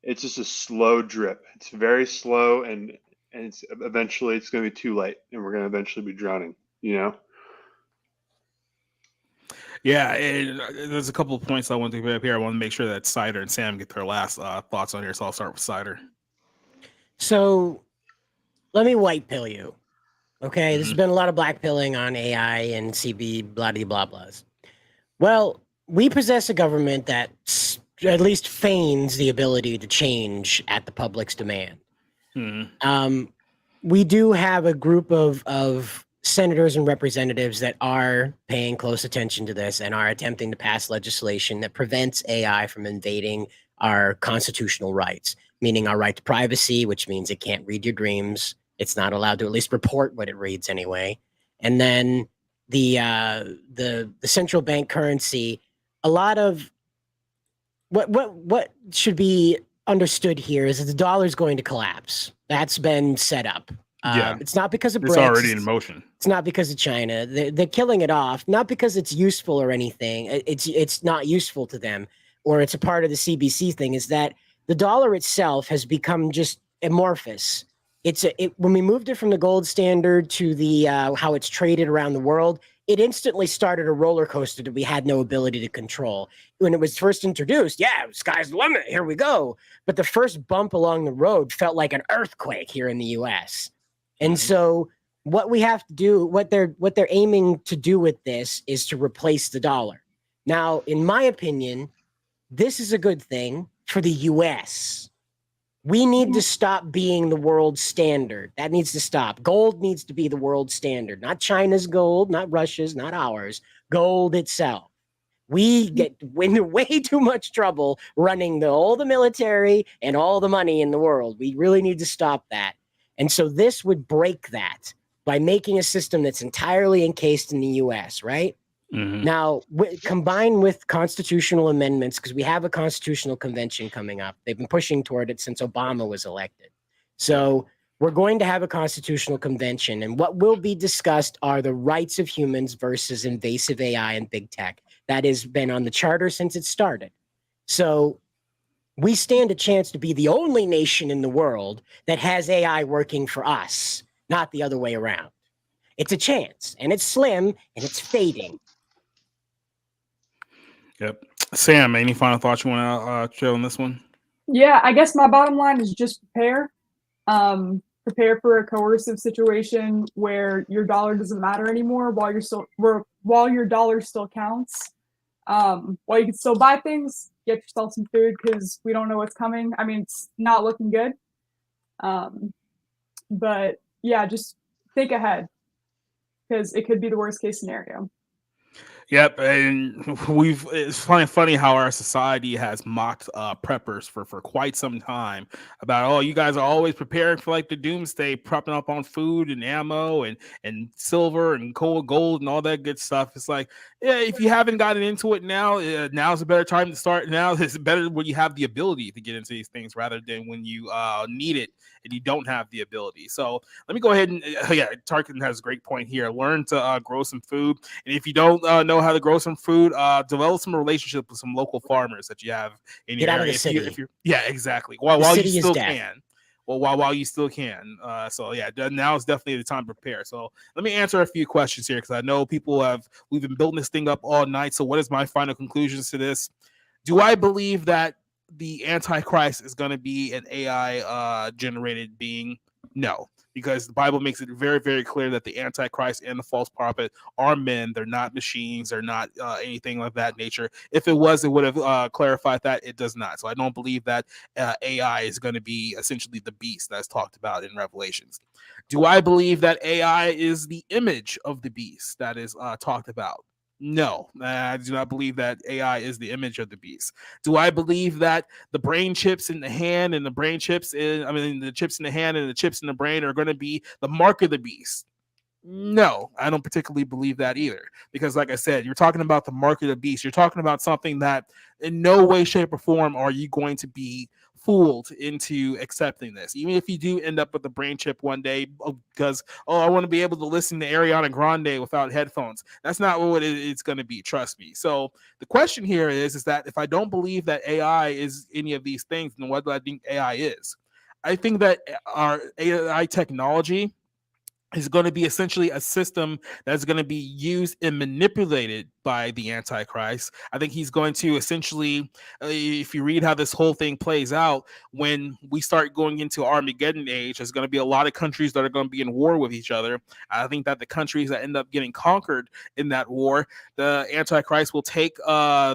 it's just a slow drip. It's very slow, and eventually it's going to be too late, and we're going to eventually be drowning. Yeah, and there's a couple of points I want to bring up here. I want to make sure that Cider and Sam get their last thoughts on here, so I'll start with Cider. So let me white pill you. Okay, there's been a lot of black pilling on AI and CB blah blah blahs. Well, we possess a government that at least feigns the ability to change at the public's demand. We do have a group of senators and representatives that are paying close attention to this and are attempting to pass legislation that prevents AI from invading our constitutional rights, meaning our right to privacy, which means it can't read your dreams. It's not allowed to at least report what it reads anyway. And then the central bank currency, a lot of what should be understood here is that the dollar is going to collapse. That's been set up. It's not because of it's Brexit. already in motion. It's not because of China. They're killing it off, not because it's useful or anything. It's not useful to them, or it's a part of the CBC thing. Is that the dollar itself has become just amorphous. When we moved it from the gold standard to the how it's traded around the world, it instantly started a roller coaster that we had no ability to control. When it was first introduced, sky's the limit, here we go. But the first bump along the road felt like an earthquake here in the US. And so what we have to do, what they're aiming to do with this is to replace the dollar. Now, in my opinion, this is a good thing for the US. We need to stop being the world standard. That needs to stop. Gold needs to be the world standard, not China's gold, not Russia's, not ours. Gold itself. We get into way too much trouble running all the military and all the money in the world. We really need to stop that. And so this would break that by making a system that's entirely encased in the US, right? Now, combined with constitutional amendments, because we have a constitutional convention coming up. They've been pushing toward it since Obama was elected. So we're going to have a constitutional convention. And what will be discussed are the rights of humans versus invasive AI and big tech. That has been on the charter since it started. So we stand a chance to be the only nation in the world that has AI working for us, not the other way around. It's a chance, and it's slim, and it's fading. Yep. Sam, any final thoughts you want to share on this one? Yeah, I guess my bottom line is just prepare. Prepare for a coercive situation where your dollar doesn't matter anymore while your dollar still counts. While you can still buy things, get yourself some food because we don't know what's coming. I mean, it's not looking good. But yeah, just think ahead because it could be the worst case scenario. Yep, and it's funny how our society has mocked preppers for quite some time about, oh, you guys are always preparing for like the doomsday, prepping up on food and ammo and silver and gold and all that good stuff. It's like, yeah, if you haven't gotten into it now, now's a better time to start. Now it's better when you have the ability to get into these things rather than when you need it and you don't have the ability. So let me go ahead and Tarkin has a great point here. Learn to grow some food, and if you don't know how to grow some food, develop some relationship with some local farmers that you have in your area. Yeah, exactly. While you still can. Well, while you still can. So yeah, now is definitely the time to prepare. So let me answer a few questions here because I know we've been building this thing up all night. So what is my final conclusions to this? Do I believe that the Antichrist is going to be an AI generated being? No, because the Bible makes it very, very clear that the Antichrist and the false prophet are men. They're not machines. They're not anything of that nature. If it was, it would have clarified that. It does not. So I don't believe that AI is going to be essentially the beast that's talked about in Revelations. Do I believe that AI is the image of the beast that is talked about? No, I do not believe that AI is the image of the beast. Do I believe that the brain chips in the hand and the brain chips the chips in the hand and the chips in the brain are going to be the mark of the beast? No, I don't particularly believe that either. Because, like I said, you're talking about the mark of the beast. You're talking about something that in no way, shape, or form are you going to be fooled into accepting this. Even if you do end up with the brain chip one day because, I want to be able to listen to Ariana Grande without headphones. That's not what it's going to be. Trust me. So the question here is that if I don't believe that AI is any of these things, then what do I think AI is? I think that our AI technology is going to be essentially a system that's going to be used and manipulated by the Antichrist. I think he's going to essentially, if you read how this whole thing plays out, when we start going into Armageddon age, there's going to be a lot of countries that are going to be in war with each other. I think that the countries that end up getting conquered in that war, the Antichrist will take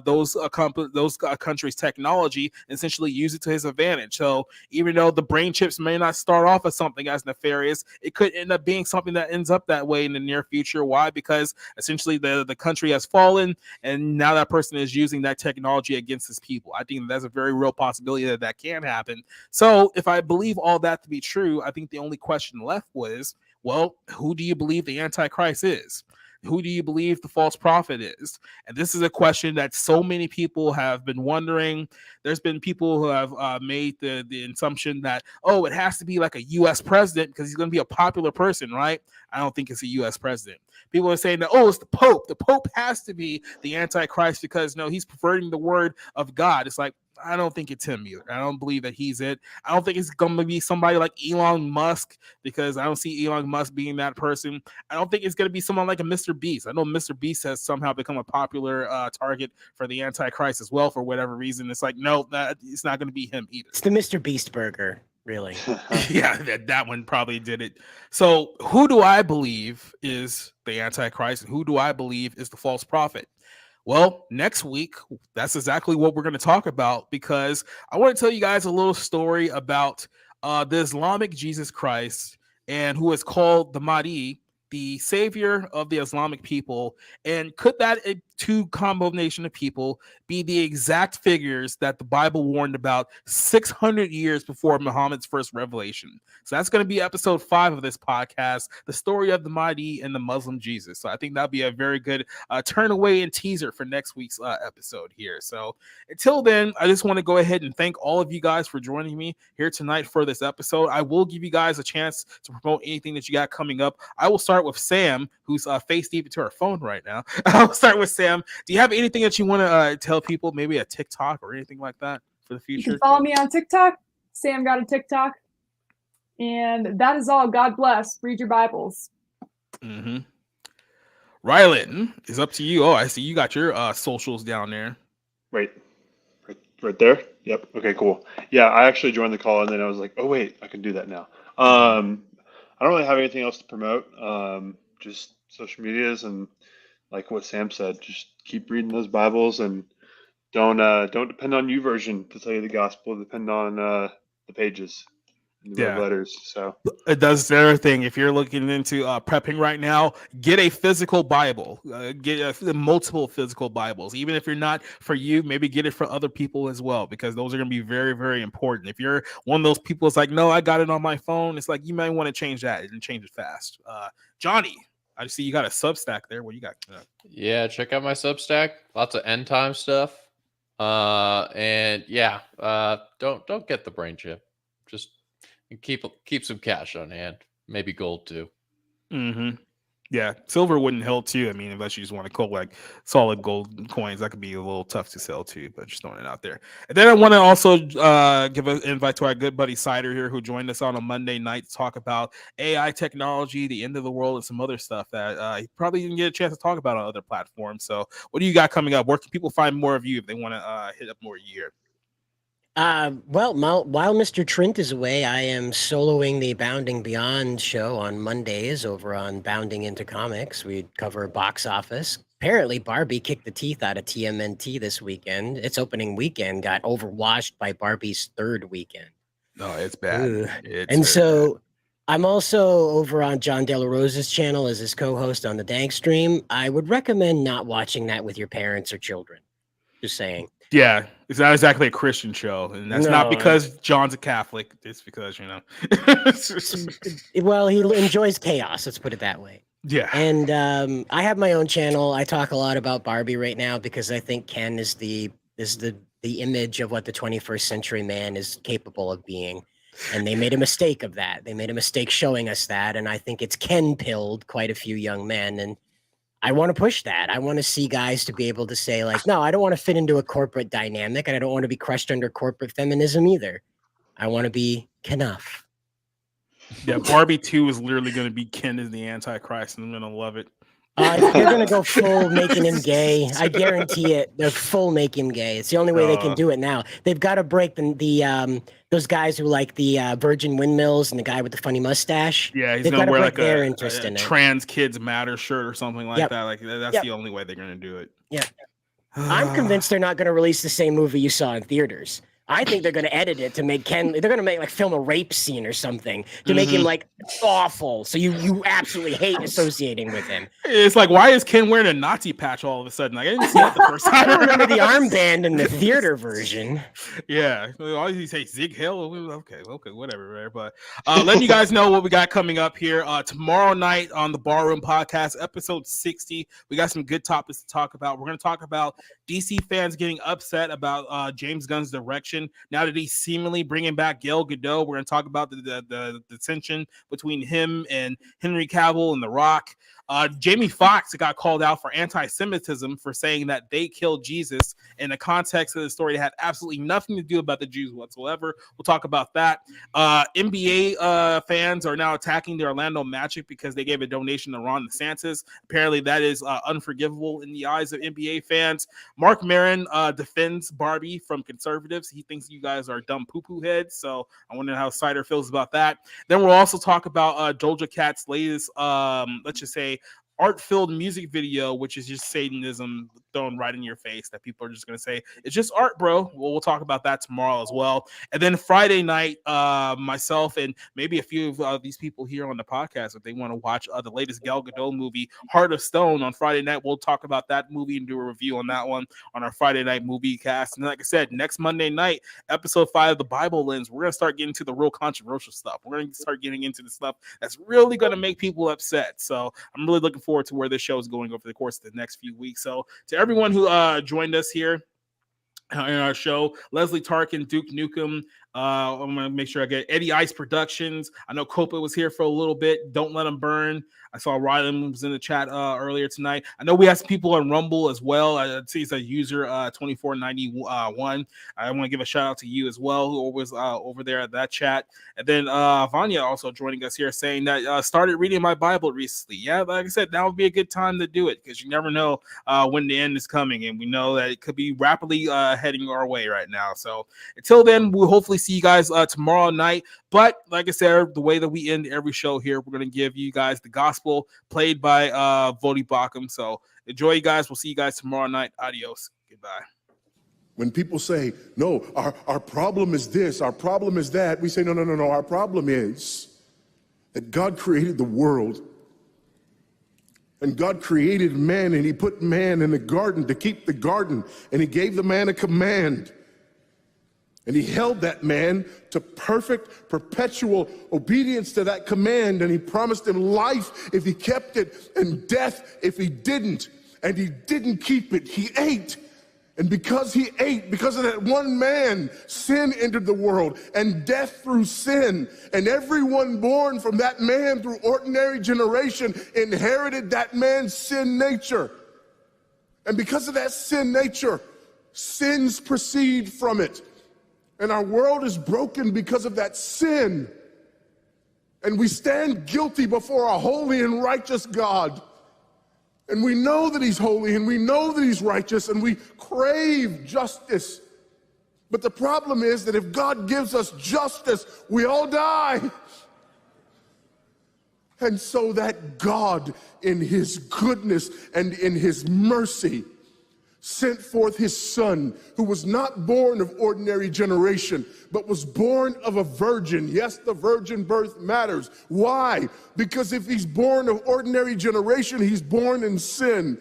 those countries' technology and essentially use it to his advantage. So even though the brain chips may not start off as something as nefarious, it could end up being something that ends up that way in the near future. Why? Because essentially the country has fallen, and now that person is using that technology against his people. I think that's a very real possibility that can happen. So if I believe all that to be true, I think the only question left was, well, who do you believe the Antichrist is? Who do you believe the false prophet is? And this is a question that so many people have been wondering. There's been people who have made the assumption that, it has to be like a U.S. president because he's going to be a popular person, right? I don't think it's a U.S. president. People are saying that, it's the Pope. The Pope has to be the Antichrist because, he's perverting the word of God. It's like, I don't think it's him either. I don't believe that he's it. I don't think it's going to be somebody like Elon Musk because I don't see Elon Musk being that person. I don't think it's going to be someone like a Mr. Beast. I know Mr. Beast has somehow become a popular target for the Antichrist as well for whatever reason. It's like, no, it's not going to be him either. It's the Mr. Beast burger, really. Yeah, that one probably did it. So who do I believe is the Antichrist and who do I believe is the false prophet? Well, next week, that's exactly what we're going to talk about because I want to tell you guys a little story about the Islamic Jesus Christ and who is called the Mahdi, the savior of the Islamic people. And could that two combination of people be the exact figures that the Bible warned about 600 years before Muhammad's first revelation? So that's going to be episode 5 of this podcast, the story of the Mahdi and the Muslim Jesus. So I think that'll be a very good turn away and teaser for next week's episode here. So until then, I just want to go ahead and thank all of you guys for joining me here tonight for this episode. I will give you guys a chance to promote anything that you got coming up. I will start with Sam, who's face deep into her phone right now. I'll start with Sam. Do you have anything that you want to tell people, maybe a TikTok or anything like that for the future? You can follow me on TikTok. Sam got a TikTok. And that is all. God bless. Read your Bibles. Mm-hmm. Rylan, it's up to you. I see you got your socials down there. Right there? Yep. Okay, cool. Yeah, I actually joined the call and then I was like, oh, wait, I can do that now. I don't really have anything else to promote. Just social medias and like what Sam said, just keep reading those Bibles and don't depend on YouVersion to tell you the gospel. Depend on the pages, the red letters. So it does the other thing. If you're looking into prepping right now, get a physical Bible. Get multiple physical Bibles. Even if you're not for you, maybe get it for other people as well, because those are going to be very, very important. If you're one of those people that's like, no, I got it on my phone, it's like you might want to change that and change it fast. Johnny, I see you got a Substack there. What you got? Yeah, check out my Substack. Lots of end time stuff. And yeah, don't get the brain chip. Just keep some cash on hand. Maybe gold too. Mm-hmm. Yeah, silver wouldn't help too. I mean, unless you just want to collect solid gold coins, that could be a little tough to sell too. But just throwing it out there. And then I want to also give an invite to our good buddy Cider here, who joined us on a Monday night to talk about AI technology, the end of the world, and some other stuff that he probably didn't get a chance to talk about on other platforms. So, what do you got coming up? Where can people find more of you if they want to hit up more year? Well, while Mr. Trent is away, I am soloing the Bounding Beyond show on Mondays over on Bounding Into Comics. We cover box office. Apparently, Barbie kicked the teeth out of TMNT this weekend. Its opening weekend got overwashed by Barbie's third weekend. No, it's bad. And so I'm also over on John De La Rosa's channel as his co-host on the Dank Stream. I would recommend not watching that with your parents or children. Just saying. Yeah, it's not exactly a Christian show, and that's not No. because John's a Catholic. It's because, you know. Well, he enjoys chaos. Let's put it that way. Yeah. And I have my own channel. I talk a lot about Barbie right now because I think Ken is the image of what the 21st century man is capable of being. And they made a mistake of that. They made a mistake showing us that. And I think it's Ken-pilled quite a few young men. And I want to push that. I want to see guys to be able to say, like, no, I don't want to fit into a corporate dynamic, and I don't want to be crushed under corporate feminism either. I want to be Kenough. Yeah, Barbie 2 is literally going to be Ken as the Antichrist, and I'm going to love it. They're going to go full making him gay. I guarantee it. They're full make him gay. It's the only way they can do it now. They've got to break those guys who like the Virgin Windmills and the guy with the funny mustache. Yeah, he's They've going to gotta wear break like their a interest in it. Trans Kids Matter shirt or something like Yep. that. Like that's Yep. the only way they're going to do it. Yeah. I'm convinced they're not going to release the same movie you saw in theaters. I think they're going to edit it to make Ken. They're going to make like film a rape scene or something to make him like awful. So you absolutely hate associating with him. It's like, why is Ken wearing a Nazi patch all of a sudden? Like, I didn't see that the first I time. don't remember the armband in the theater version. Yeah, all you say Zig Hill. Okay, whatever. Right? But letting you guys know what we got coming up here tomorrow night on the Barroom Podcast, episode 60. We got some good topics to talk about. We're going to talk about DC fans getting upset about James Gunn's direction now that he's seemingly bringing back Gal Gadot. We're going to talk about the tension between him and Henry Cavill and The Rock. Jamie Foxx got called out for anti-Semitism for saying that they killed Jesus in the context of the story that had absolutely nothing to do about the Jews whatsoever. We'll talk about that. NBA fans are now attacking the Orlando Magic because they gave a donation to Ron DeSantis. Apparently that is unforgivable in the eyes of NBA fans. Mark Maron defends Barbie from conservatives. He thinks you guys are dumb poo-poo heads. So I wonder how Cider feels about that. Then we'll also talk about Doja Cat's latest, let's just say, art-filled music video, which is just Satanism thrown right in your face that people are just going to say, it's just art, bro. Well, we'll talk about that tomorrow as well. And then Friday night, myself and maybe a few of these people here on the podcast, if they want to watch the latest Gal Gadot movie, Heart of Stone, on Friday night, we'll talk about that movie and do a review on that one on our Friday night movie cast. And like I said, next Monday night, episode 5 of the Bible Lens, we're going to start getting to the real controversial stuff. We're going to start getting into the stuff that's really going to make people upset. So I'm really looking forward to where this show is going over the course of the next few weeks. So to everyone who joined us here in our show, Leslie Tarkin, Duke Nukem, I'm gonna make sure I get Eddie Ice Productions. I know Copa was here for a little bit. Don't Let Them Burn. I saw Rylan was in the chat earlier tonight. I know we have some people on Rumble as well. I see it's a user 2491. I want to give a shout out to you as well, who was over there at that chat. And then Vanya also joining us here saying that started reading my Bible recently. Yeah, like I said, that would be a good time to do it because you never know when the end is coming, and we know that it could be rapidly heading our way right now. So until then, we'll hopefully see you guys tomorrow night. But like I said, the way that we end every show here, we're going to give you guys the gospel played by Vodi Bakum. So enjoy, you guys. We'll see you guys tomorrow night. Adios. Goodbye. When people say, no, our problem is this, our problem is that, we say, no. Our problem is that God created the world. And God created man, and he put man in the garden to keep the garden. And he gave the man a command. And he held that man to perfect, perpetual obedience to that command. And he promised him life if he kept it, and death if he didn't. And he didn't keep it. He ate. And because he ate, because of that one man, sin entered the world, and death through sin. And everyone born from that man through ordinary generation inherited that man's sin nature. And because of that sin nature, sins proceed from it. And our world is broken because of that sin. And we stand guilty before a holy and righteous God. And we know that he's holy, and we know that he's righteous, and we crave justice. But the problem is that if God gives us justice, we all die. And so that God, in his goodness and in his mercy, sent forth his son, who was not born of ordinary generation, but was born of a virgin. Yes, the virgin birth matters. Why? Because if he's born of ordinary generation, he's born in sin.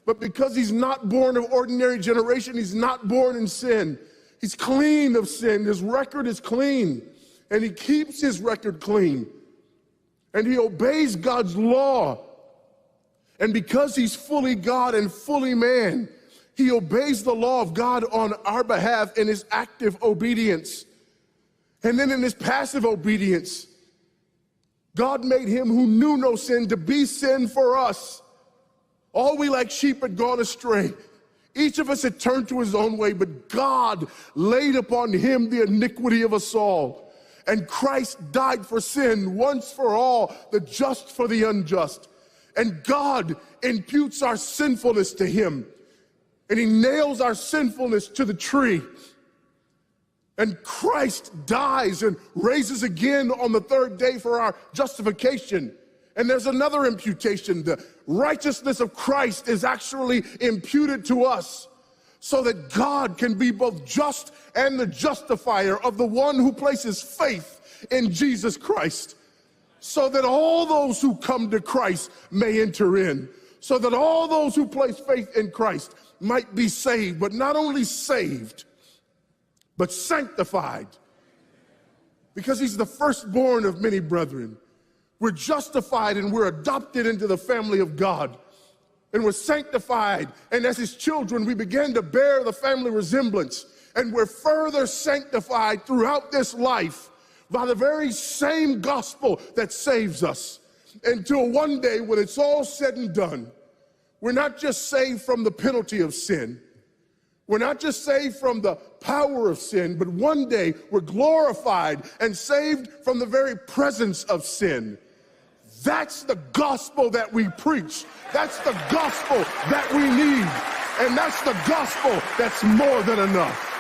But because he's not born of ordinary generation, he's not born in sin. He's clean of sin. His record is clean. And he keeps his record clean. And he obeys God's law. And because he's fully God and fully man, he obeys the law of God on our behalf in his active obedience. And then in his passive obedience, God made him who knew no sin to be sin for us. All we like sheep had gone astray. Each of us had turned to his own way, but God laid upon him the iniquity of us all. And Christ died for sin once for all, the just for the unjust. And God imputes our sinfulness to him. And he nails our sinfulness to the tree. And Christ dies and raises again on the third day for our justification. And there's another imputation. The righteousness of Christ is actually imputed to us so that God can be both just and the justifier of the one who places faith in Jesus Christ. So that all those who come to Christ may enter in. So that all those who place faith in Christ might be saved, but not only saved, but sanctified. Because he's the firstborn of many brethren. We're justified and we're adopted into the family of God. And we're sanctified. And as his children, we begin to bear the family resemblance. And we're further sanctified throughout this life by the very same gospel that saves us. Until one day when it's all said and done, we're not just saved from the penalty of sin. We're not just saved from the power of sin, but one day we're glorified and saved from the very presence of sin. That's the gospel that we preach. That's the gospel that we need. And that's the gospel that's more than enough.